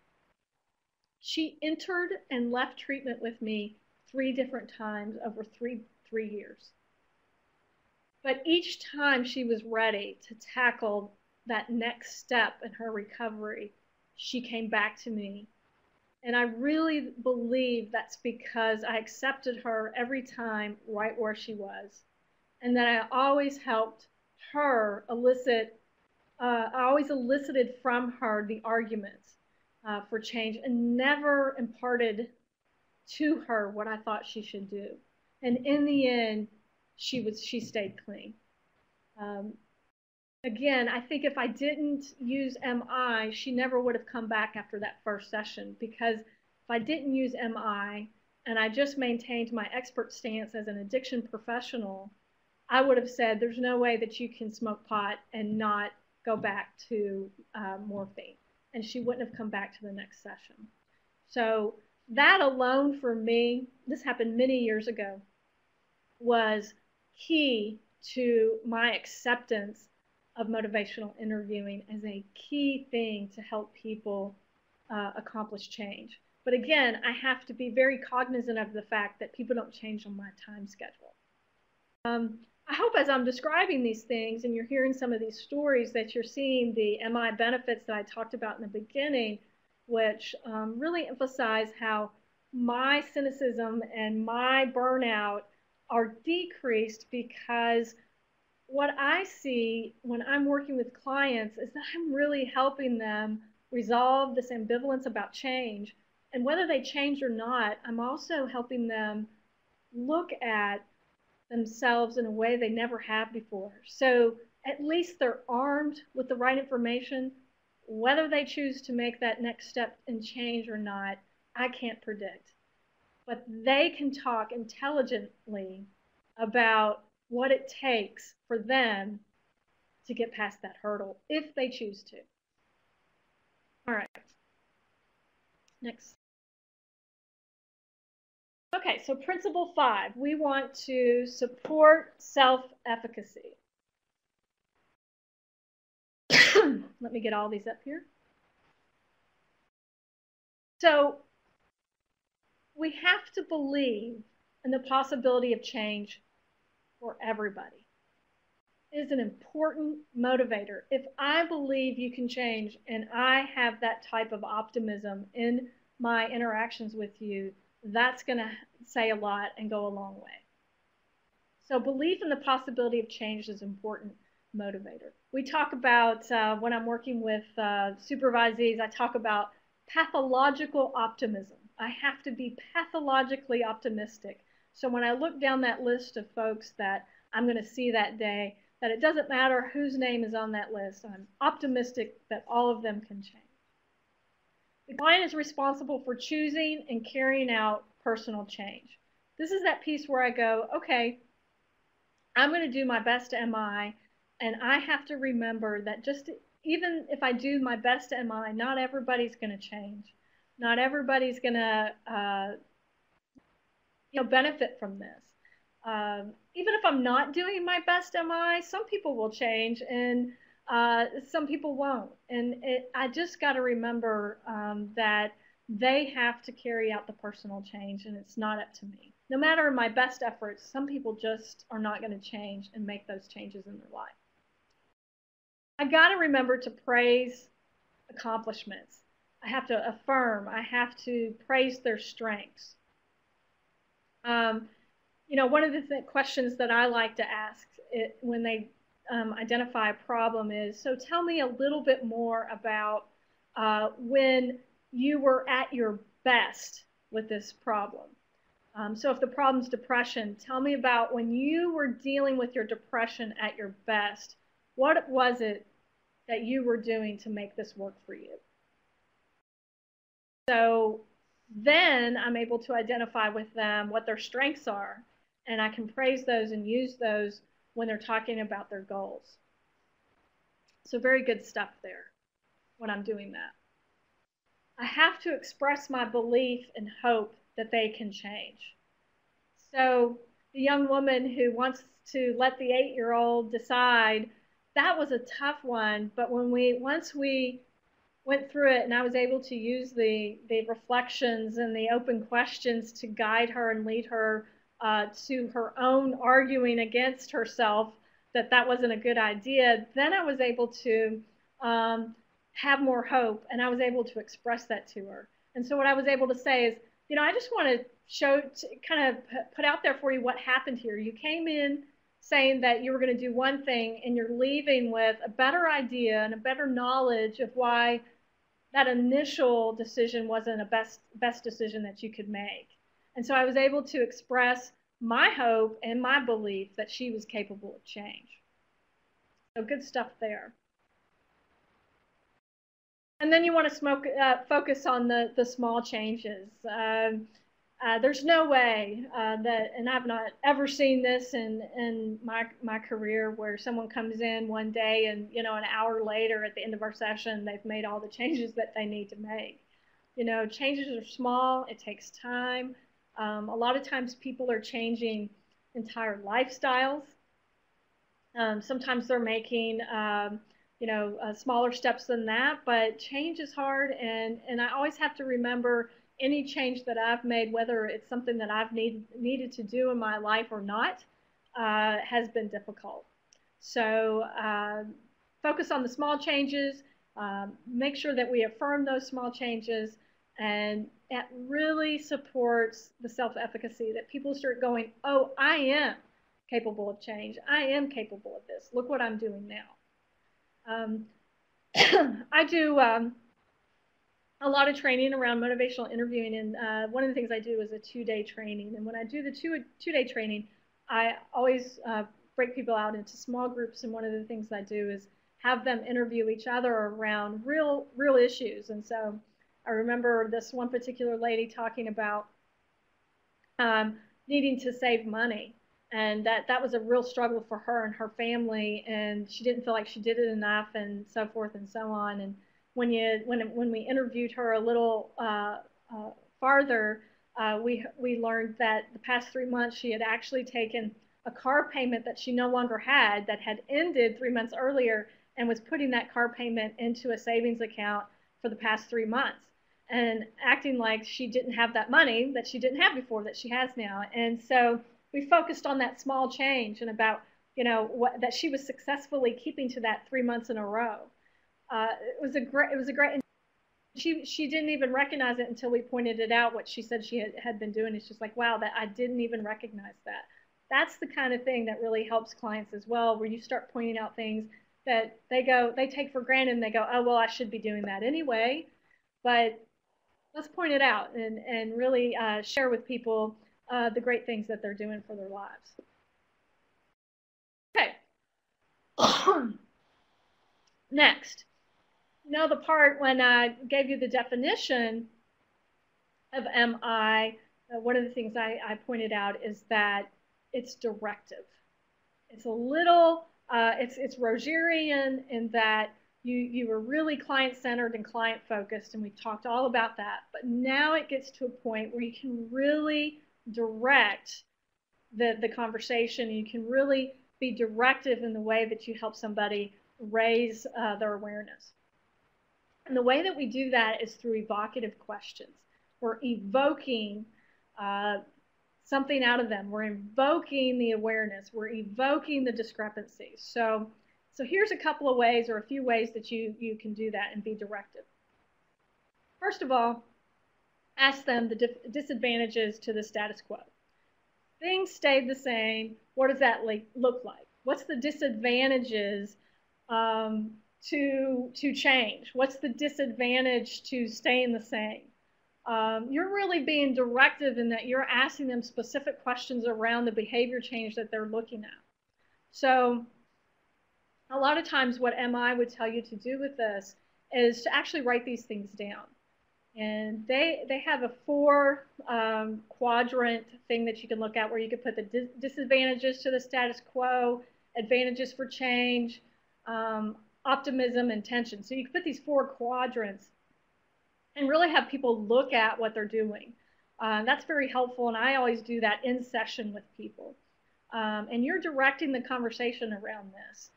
Speaker 2: She entered and left treatment with me 3 different times over three years. But each time she was ready to tackle that next step in her recovery, she came back to me. And I really believe that's because I accepted her every time right where she was. And that I always helped her I always elicited from her the arguments for change and never imparted to her what I thought she should do. And in the end, she stayed clean. Again, I think if I didn't use MI, she never would have come back after that first session, because if I didn't use MI and I just maintained my expert stance as an addiction professional, I would have said there's no way that you can smoke pot and not go back to morphine. And she wouldn't have come back to the next session. So that alone for me, this happened many years ago, was key to my acceptance of motivational interviewing as a key thing to help people accomplish change. But again, I have to be very cognizant of the fact that people don't change on my time schedule. I hope as I'm describing these things and you're hearing some of these stories that you're seeing the MI benefits that I talked about in the beginning, which really emphasize how my cynicism and my burnout are decreased, because what I see when I'm working with clients is that I'm really helping them resolve this ambivalence about change. And whether they change or not, I'm also helping them look at themselves in a way they never have before. So at least they're armed with the right information. Whether they choose to make that next step and change or not, I can't predict. But they can talk intelligently about what it takes for them to get past that hurdle if they choose to. All right. Next. Okay, so principle 5, we want to support self-efficacy. Let me get all these up here. So we have to believe in the possibility of change for everybody. It is an important motivator. If I believe you can change and I have that type of optimism in my interactions with you, that's going to say a lot and go a long way. So belief in the possibility of change is an important motivator. We talk about, when I'm working with supervisees, I talk about pathological optimism. I have to be pathologically optimistic. So when I look down that list of folks that I'm going to see that day, that it doesn't matter whose name is on that list, I'm optimistic that all of them can change. The client is responsible for choosing and carrying out personal change. This is that piece where I go, okay, I'm going to do my best MI, and I have to remember that even if I do my best MI, not everybody's going to change. Not everybody's going to benefit from this. Even if I'm not doing my best MI, some people will change and some people won't. And I just got to remember that they have to carry out the personal change, and it's not up to me. No matter my best efforts, some people just are not going to change and make those changes in their life. I got to remember to praise accomplishments. I have to affirm. I have to praise their strengths. You know, one of the questions that I like to ask when they identify a problem is, so tell me a little bit more about when you were at your best with this problem. So if the problem's depression, tell me about when you were dealing with your depression at your best. What was it that you were doing to make this work for you? So then I'm able to identify with them what their strengths are, and I can praise those and use those when they're talking about their goals. So very good stuff there when I'm doing that. I have to express my belief and hope that they can change. So the young woman who wants to let the 8-year-old decide, that was a tough one, but once we went through it and I was able to use the reflections and the open questions to guide her and lead her to her own arguing against herself that that wasn't a good idea, then I was able to have more hope, and I was able to express that to her. And so what I was able to say is, you know, I just want to kind of put out there for you what happened here. You came in saying that you were going to do one thing, and you're leaving with a better idea and a better knowledge of why that initial decision wasn't a best decision that you could make. And so I was able to express my hope and my belief that she was capable of change. So good stuff there. And then you want to focus on the small changes. There's no way that, and I've not ever seen this in my career, where someone comes in one day and, you know, an hour later at the end of our session, they've made all the changes that they need to make. You know, changes are small. It takes time. A lot of times people are changing entire lifestyles. Sometimes they're making, you know, smaller steps than that, but change is hard, and I always have to remember any change that I've made, whether it's something that I've needed to do in my life or not, has been difficult. So focus on the small changes, make sure that we affirm those small changes, and it really supports the self-efficacy, that people start going, oh, I am capable of change. I am capable of this. Look what I'm doing now. I do a lot of training around motivational interviewing, and one of the things I do is a 2-day training. And when I do the two-day training, I always break people out into small groups, and one of the things I do is have them interview each other around real issues. And so I remember this one particular lady talking about needing to save money, and that was a real struggle for her and her family, and she didn't feel like she did it enough, and so forth and so on. And when we interviewed her a little farther, we learned that the past 3 months she had actually taken a car payment that she no longer had, that had ended 3 months earlier, and was putting that car payment into a savings account for the past 3 months, and acting like she didn't have that money that she didn't have before that she has now. And so we focused on that small change and about, you know, that she was successfully keeping to that 3 months in a row. It was a great. She didn't even recognize it until we pointed it out. What she said she had been doing. It's just like, wow, that I didn't even recognize that. That's the kind of thing that really helps clients as well, where you start pointing out things that they take for granted, and they go, oh, well, I should be doing that anyway. But let's point it out and really share with people the great things that they're doing for their lives. Okay. Next, you know, the part when I gave you the definition of MI, one of the things I pointed out is that it's directive. It's a little, it's Rogerian in that you were really client-centered and client-focused, and we talked all about that. But now it gets to a point where you can really direct the conversation. You can really be directive in the way that you help somebody raise their awareness. And the way that we do that is through evocative questions. We're evoking something out of them. We're invoking the awareness. We're evoking the discrepancies. So here's a couple of ways, or a few ways that you can do that and be directive. First of all, ask them the disadvantages to the status quo. Things stayed the same. What does that look like? What's the disadvantages to change? What's the disadvantage to staying the same? You're really being directive in that you're asking them specific questions around the behavior change that they're looking at. So a lot of times what MI would tell you to do with this is to actually write these things down. And they have a 4 quadrant thing that you can look at where you can put the disadvantages to the status quo, advantages for change, optimism, and tension. So you can put these 4 quadrants and really have people look at what they're doing. That's very helpful, and I always do that in session with people. And you're directing the conversation around this.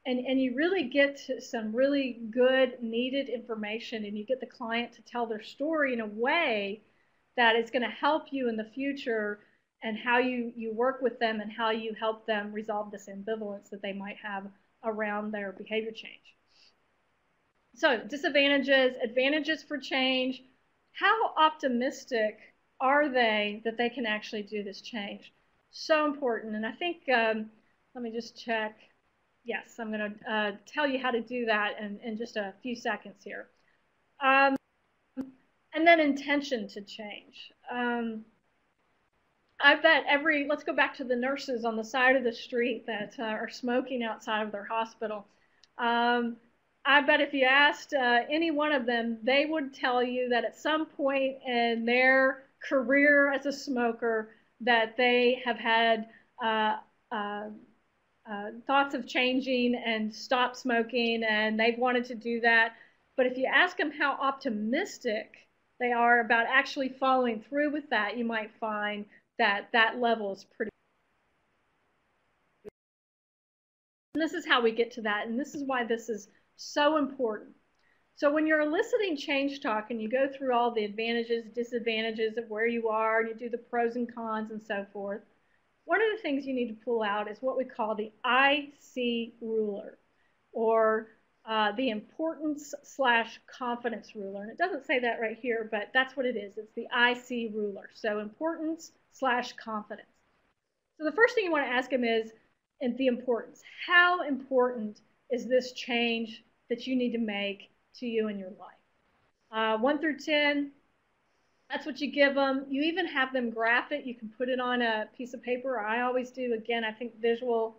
Speaker 2: And you really get to some really good, needed information, and you get the client to tell their story in a way that is going to help you in the future, and how you work with them and how you help them resolve this ambivalence that they might have around their behavior change. So disadvantages, advantages for change. How optimistic are they that they can actually do this change? So important. And I think, let me just check. Yes, I'm going to tell you how to do that in just a few seconds here. And then intention to change. I bet let's go back to the nurses on the side of the street that are smoking outside of their hospital. I bet if you asked any one of them, they would tell you that at some point in their career as a smoker that they have had thoughts of changing and stop smoking, and they've wanted to do that. But if you ask them how optimistic they are about actually following through with that, you might find that that level is pretty. And this is how we get to that, and this is why this is so important. So when you're eliciting change talk and you go through all the advantages, disadvantages of where you are, and you do the pros and cons and so forth, one of the things you need to pull out is what we call the IC ruler, or the importance/confidence ruler. And it doesn't say that right here, but that's what it is. It's the IC ruler. So importance/confidence. So the first thing you want to ask them is the importance. How important is this change that you need to make to you in your life? 1 through 10, that's what you give them. You even have them graph it. You can put it on a piece of paper. I always do. Again, I think visual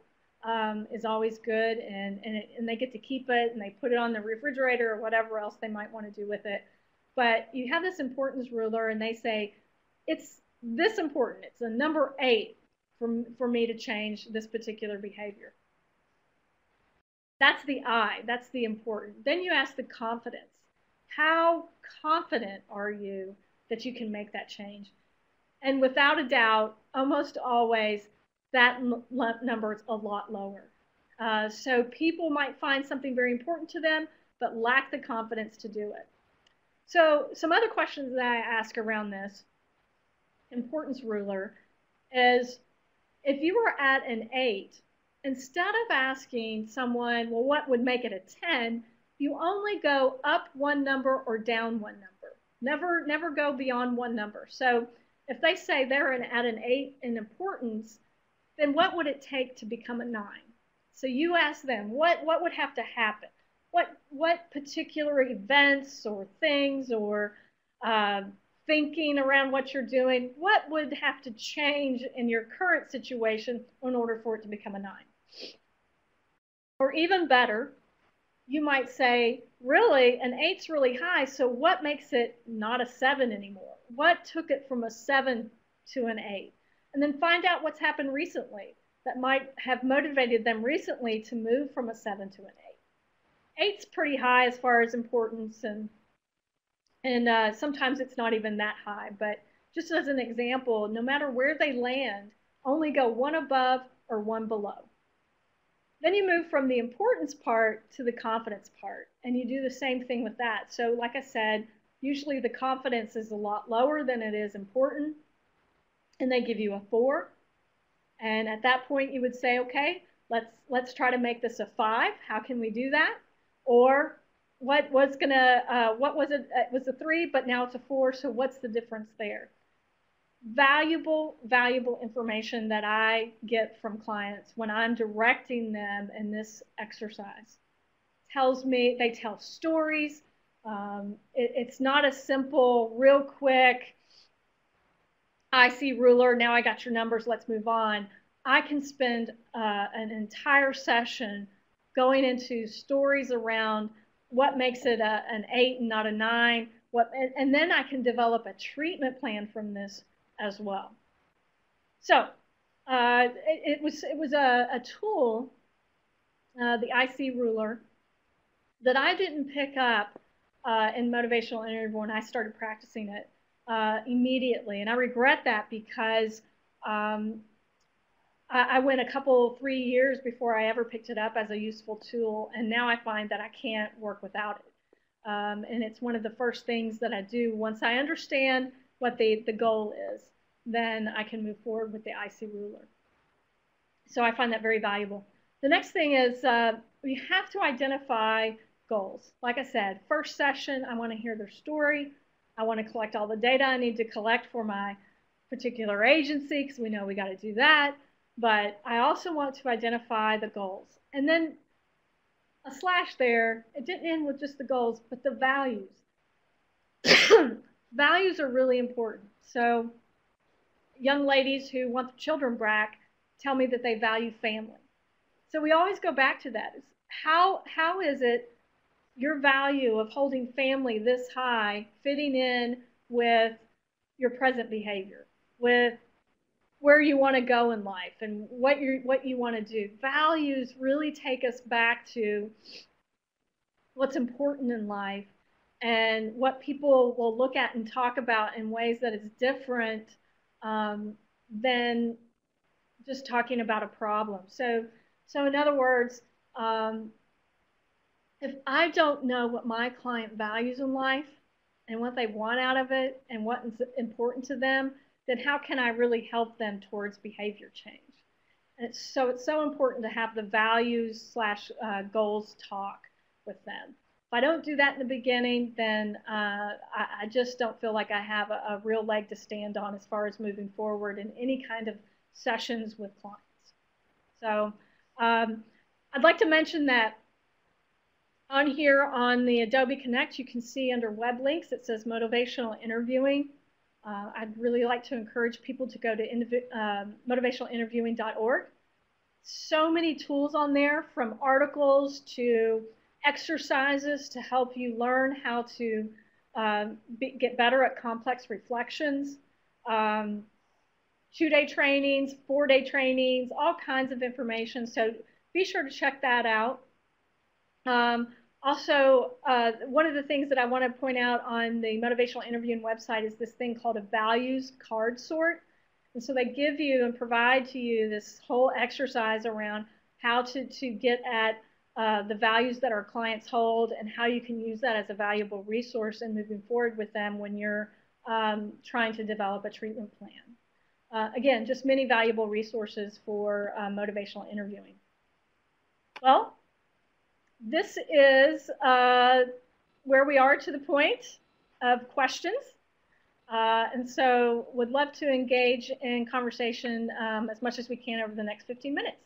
Speaker 2: is always good, and they get to keep it, and they put it on the refrigerator or whatever else they might want to do with it. But you have this importance ruler, and they say, it's this important. It's a number 8 for me to change this particular behavior. That's the I. That's the important. Then you ask the confidence. How confident are you that you can make that change? And without a doubt, almost always, that number is a lot lower. So people might find something very important to them, but lack the confidence to do it. So some other questions that I ask around this importance ruler is, if you were at an 8, instead of asking someone, well, what would make it a 10, you only go up 1 number or down 1 number. Never go beyond 1 number. So if they say they're at an 8 in importance, then what would it take to become a 9? So you ask them, what would have to happen? What particular events or things or thinking around what you're doing, what would have to change in your current situation in order for it to become a 9? Or even better, you might say, really, an 8's really high, so what makes it not a 7 anymore? What took it from a 7 to an 8? And then find out what's happened recently that might have motivated them recently to move from a 7 to an 8. 8's pretty high as far as importance, and sometimes it's not even that high. But just as an example, no matter where they land, Only go one above or one below. Then you move from the importance part to the confidence part, and you do the same thing with that. So like I said, usually the confidence is a lot lower than it is important, and they give you a 4. And at that point, you would say, okay, let's try to make this a 5. How can we do that? Or what was it? It was a 3, but now it's a 4. So what's the difference there? Valuable information that I get from clients when I'm directing them in this exercise. They tell stories. It's not a simple, real quick, I see ruler, now I got your numbers, let's move on. I can spend an entire session going into stories around what makes it an 8 and not a 9, and then I can develop a treatment plan from this as well. So it was a tool, the IC ruler, that I didn't pick up in motivational interviewing when I started practicing it immediately. And I regret that because I went a couple, 3 years before I ever picked it up as a useful tool. And now I find that I can't work without it. And it's one of the first things that I do once I understand what the goal is. Then I can move forward with the IC ruler. So I find that very valuable. The next thing is you have to identify goals. Like I said, first session, I want to hear their story. I want to collect all the data I need to collect for my particular agency, because we know we got to do that. But I also want to identify the goals. And then a slash there, it didn't end with just the goals, but the values. Values are really important. So young ladies who want the children back tell me that they value family. So we always go back to that. How is it your value of holding family this high fitting in with your present behavior, with where you want to go in life and what you want to do? Values really take us back to what's important in life and what people will look at and talk about in ways that is different than just talking about a problem. So in other words, if I don't know what my client values in life and what they want out of it and what is important to them, then how can I really help them towards behavior change? And it's so important to have the values / goals talk with them. If I don't do that in the beginning, then I just don't feel like I have a real leg to stand on as far as moving forward in any kind of sessions with clients. So I'd like to mention that on here on the Adobe Connect, you can see under web links, it says Motivational Interviewing. I'd really like to encourage people to go to motivationalinterviewing.org. So many tools on there, from articles to exercises to help you learn how to get better at complex reflections. 2-day trainings, 4-day trainings, all kinds of information. So be sure to check that out. Also, one of the things that I want to point out on the Motivational Interviewing website is this thing called a values card sort. And so they give you and provide to you this whole exercise around how to get at the values that our clients hold and how you can use that as a valuable resource in moving forward with them when you're trying to develop a treatment plan. Again, just many valuable resources for motivational interviewing. Well, this is where we are to the point of questions. And so would love to engage in conversation as much as we can over the next 15 minutes.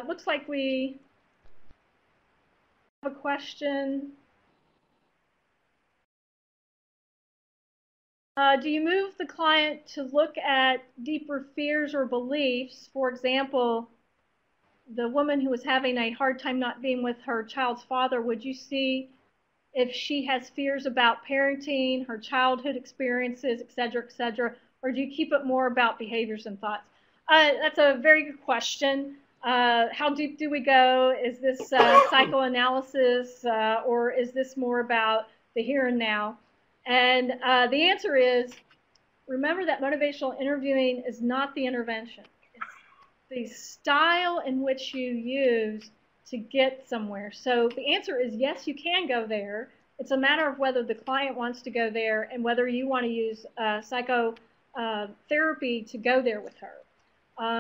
Speaker 2: Looks like we have a question. Do you move the client to look at deeper fears or beliefs? For example, the woman who was having a hard time not being with her child's father, would you see if she has fears about parenting, her childhood experiences, et cetera, or do you keep it more about behaviors and thoughts? That's a very good question. How deep do we go? Is this psychoanalysis, or is this more about the here and now? And the answer is remember that motivational interviewing is not the intervention. It's the style in which you use to get somewhere. So the answer is yes, you can go there. It's a matter of whether the client wants to go there and whether you want to use psychotherapy to go there with her.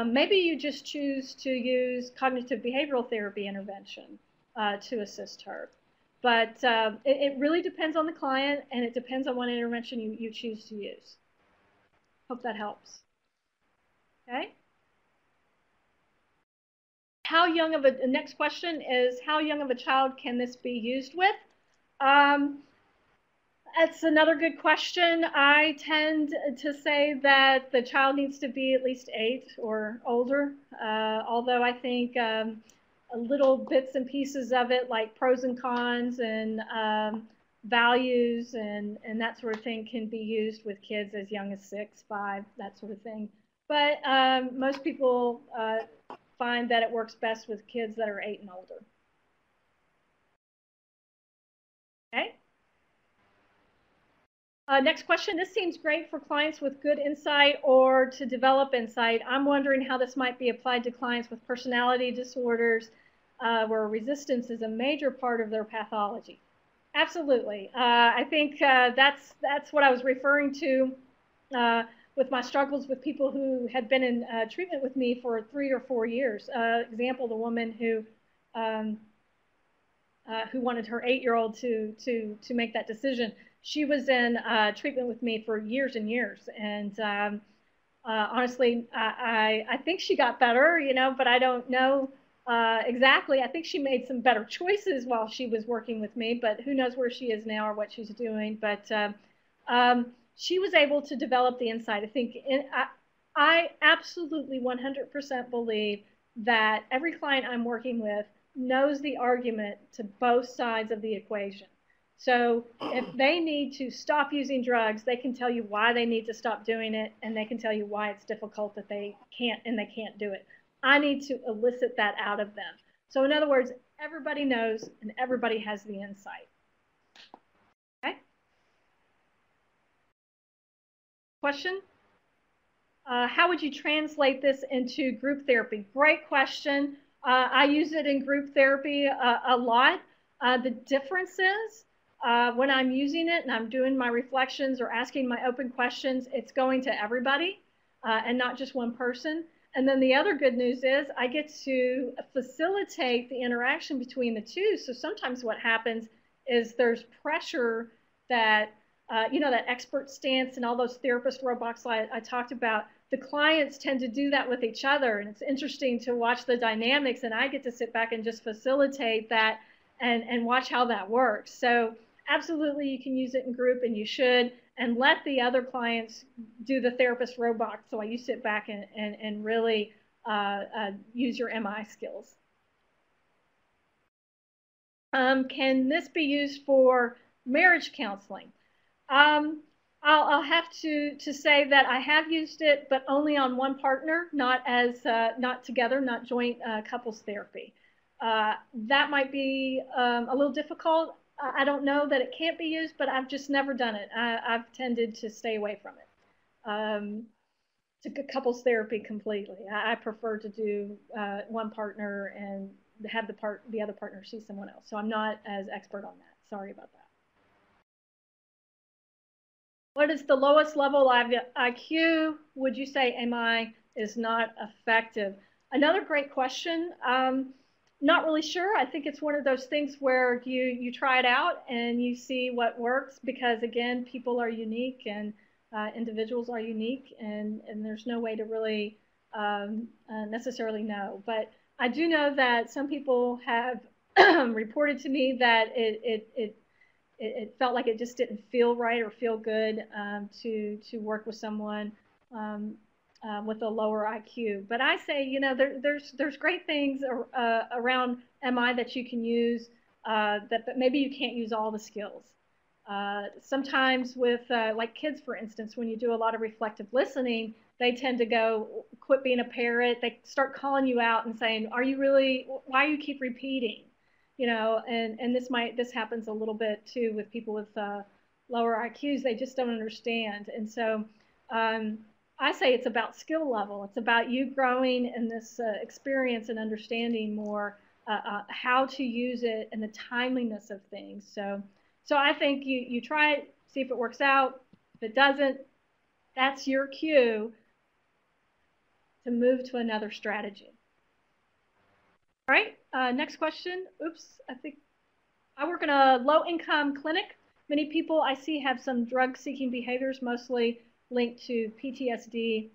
Speaker 2: Maybe you just choose to use cognitive behavioral therapy intervention to assist her. But it really depends on the client, and it depends on what intervention you choose to use. Hope that helps. Okay? How young of the next question is, how young of a child can this be used with? That's another good question. I tend to say that the child needs to be at least 8 or older, although I think little bits and pieces of it, like pros and cons and values and that sort of thing, can be used with kids as young as 6, 5, that sort of thing. But most people find that it works best with kids that are 8 and older. Okay. Next question. This seems great for clients with good insight or to develop insight. I'm wondering how this might be applied to clients with personality disorders where resistance is a major part of their pathology. Absolutely. I think that's what I was referring to with my struggles with people who had been in treatment with me for 3 or 4 years. Example, the woman who wanted her 8-year-old to make that decision. She was in treatment with me for years and years, and honestly, I think she got better, you know, but I don't know exactly. I think she made some better choices while she was working with me, but who knows where she is now or what she's doing. But she was able to develop the insight. I think I absolutely 100% believe that every client I'm working with knows the argument to both sides of the equation. So if they need to stop using drugs, they can tell you why they need to stop doing it, and they can tell you why it's difficult that they can't do it. I need to elicit that out of them. So in other words, everybody knows and everybody has the insight. Okay? Question? How would you translate this into group therapy? Great question. I use it in group therapy a lot. The difference is when I'm using it and I'm doing my reflections or asking my open questions, it's going to everybody and not just one person. And then the other good news is I get to facilitate the interaction between the two. So sometimes what happens is there's pressure that, you know, that expert stance and all those therapist robots I talked about. The clients tend to do that with each other, and it's interesting to watch the dynamics, and I get to sit back and just facilitate that and watch how that works. So absolutely, you can use it in group, and you should, and let the other clients do the therapist robot so you sit back and really use your MI skills. Can this be used for marriage counseling? I'll have to say that I have used it, but only on one partner, not together, not joint couples therapy. That might be a little difficult. I don't know that it can't be used, but I've just never done it. I've tended to stay away from it. To couples therapy completely. I prefer to do one partner and have the other partner see someone else. So I'm not as expert on that. Sorry about that. What is the lowest level of IQ? Would you say MI is not effective? Another great question. Not really sure. I think it's one of those things where you try it out and you see what works, because again, people are unique and individuals are unique, and there's no way to really necessarily know. But I do know that some people have reported to me that it felt like it just didn't feel right or feel good to work with someone with a lower IQ. But I say, you know, there's great things around MI that you can use, but maybe you can't use all the skills. Sometimes with like kids, for instance, when you do a lot of reflective listening, they tend to go, quit being a parrot. They start calling you out and saying, are you really, why do you keep repeating? You know, and this happens a little bit too with people with lower IQs. They just don't understand. And so I say it's about skill level. It's about you growing in this experience and understanding more how to use it and the timeliness of things. So I think you try it, see if it works out. If it doesn't, that's your cue to move to another strategy. All right, next question. Oops, I think I work in a low-income clinic. Many people I see have some drug-seeking behaviors, mostly linked to PTSD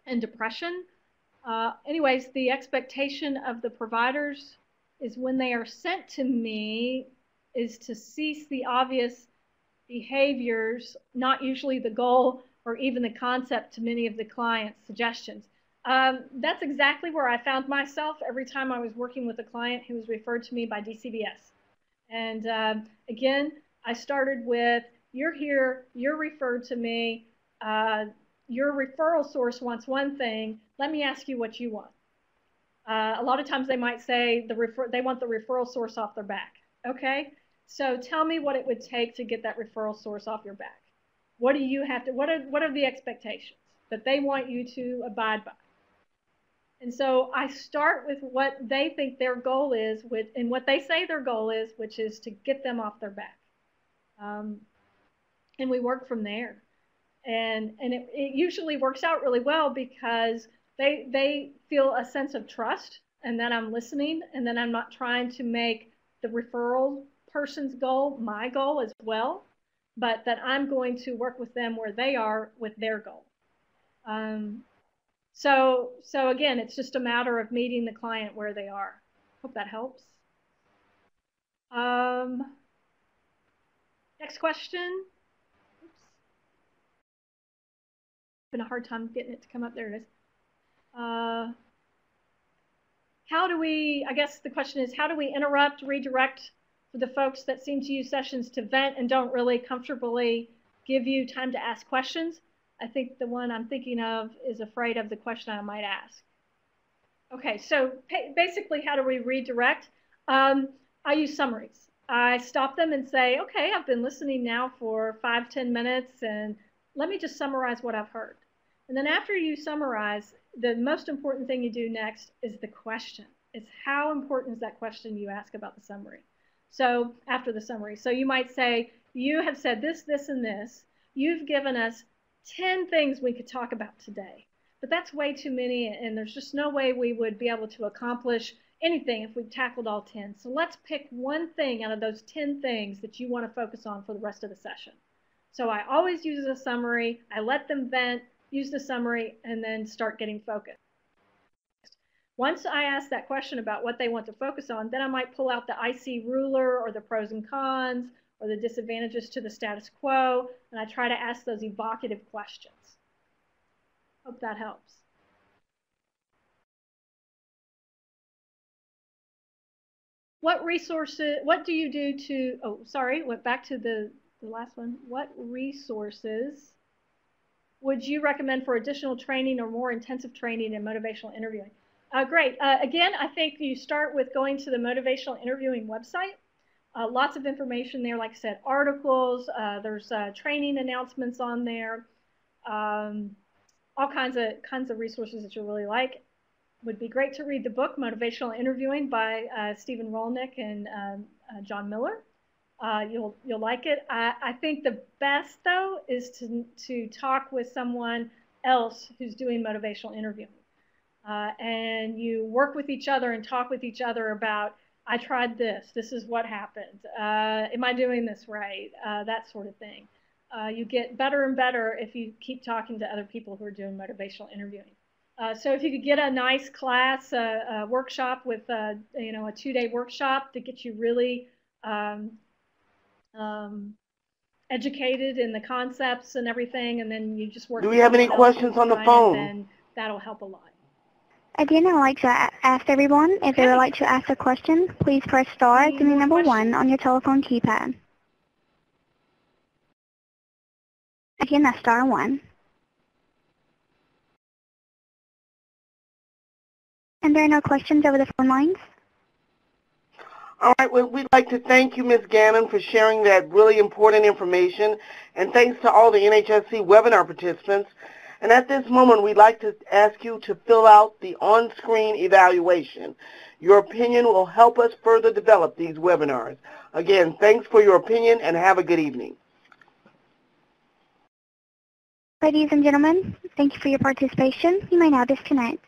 Speaker 2: and depression. Anyways, the expectation of the providers is when they are sent to me is to cease the obvious behaviors, not usually the goal or even the concept to many of the clients' suggestions. That's exactly where I found myself every time I was working with a client who was referred to me by DCBS. And again, I started with, you're here, you're referred to me, your referral source wants one thing, let me ask you what you want. A lot of times they might say they want the referral source off their back. Okay, so tell me what it would take to get that referral source off your back. What do you have to, what are the expectations that they want you to abide by? And so I start with what they think their goal is, and what they say their goal is, which is to get them off their back. And we work from there. And it usually works out really well because they feel a sense of trust and that I'm listening and that I'm not trying to make the referral person's goal my goal as well, but that I'm going to work with them where they are with their goal. So again, it's just a matter of meeting the client where they are. Hope that helps. Next question. Oops. Been a hard time getting it to come up. There it is. How do we, I guess the question is, how do we interrupt, redirect for the folks that seem to use sessions to vent and don't really comfortably give you time to ask questions? I think the one I'm thinking of is afraid of the question I might ask. Okay, so basically, how do we redirect? I use summaries. I stop them and say, okay, I've been listening now for 5-10 minutes, and let me just summarize what I've heard. And then after you summarize, the most important thing you do next is the question. It's how important is that question you ask about the summary. So after the summary, so you might say, you have said this, this, and this. You've given us 10 things we could talk about today. But that's way too many, and there's just no way we would be able to accomplish anything if we tackled all 10. So let's pick one thing out of those 10 things that you want to focus on for the rest of the session. So I always use a summary. I let them vent, use the summary, and then start getting focused. Once I ask that question about what they want to focus on, then I might pull out the IC ruler or the pros and cons or the disadvantages to the status quo, and I try to ask those evocative questions. Hope that helps. What resources, what do you do to, oh, sorry, went back to the last one. What resources would you recommend for additional training or more intensive training in motivational interviewing? Great. Again, I think you start with going to the Motivational Interviewing website. Lots of information there, like I said, articles, there's training announcements on there, all kinds of resources that you really like. Would be great to read the book, Motivational Interviewing by Stephen Rolnick and John Miller. You'll like it. I think the best, though, is to talk with someone else who's doing motivational interviewing. And you work with each other and talk with each other about, I tried this, this is what happened, am I doing this right, that sort of thing. You get better and better if you keep talking to other people who are doing motivational interviewing. So if you could get a nice class, a workshop with a 2-day workshop to get you really educated in the concepts and everything, and then you just work.
Speaker 1: Do we have any questions on the phone?
Speaker 2: Then that'll help a lot.
Speaker 3: Again, I'd like to ask everyone, if they would like to ask a question, please press star and the number 1 on your telephone keypad. Again, that's star 1. And there are no questions over the phone lines?
Speaker 1: All right, well, we'd like to thank you, Ms. Gannon, for sharing that really important information, and thanks to all the NHSC webinar participants. And at this moment, we'd like to ask you to fill out the on-screen evaluation. Your opinion will help us further develop these webinars. Again, thanks for your opinion, and have a good evening.
Speaker 3: Ladies and gentlemen, thank you for your participation. You may now disconnect.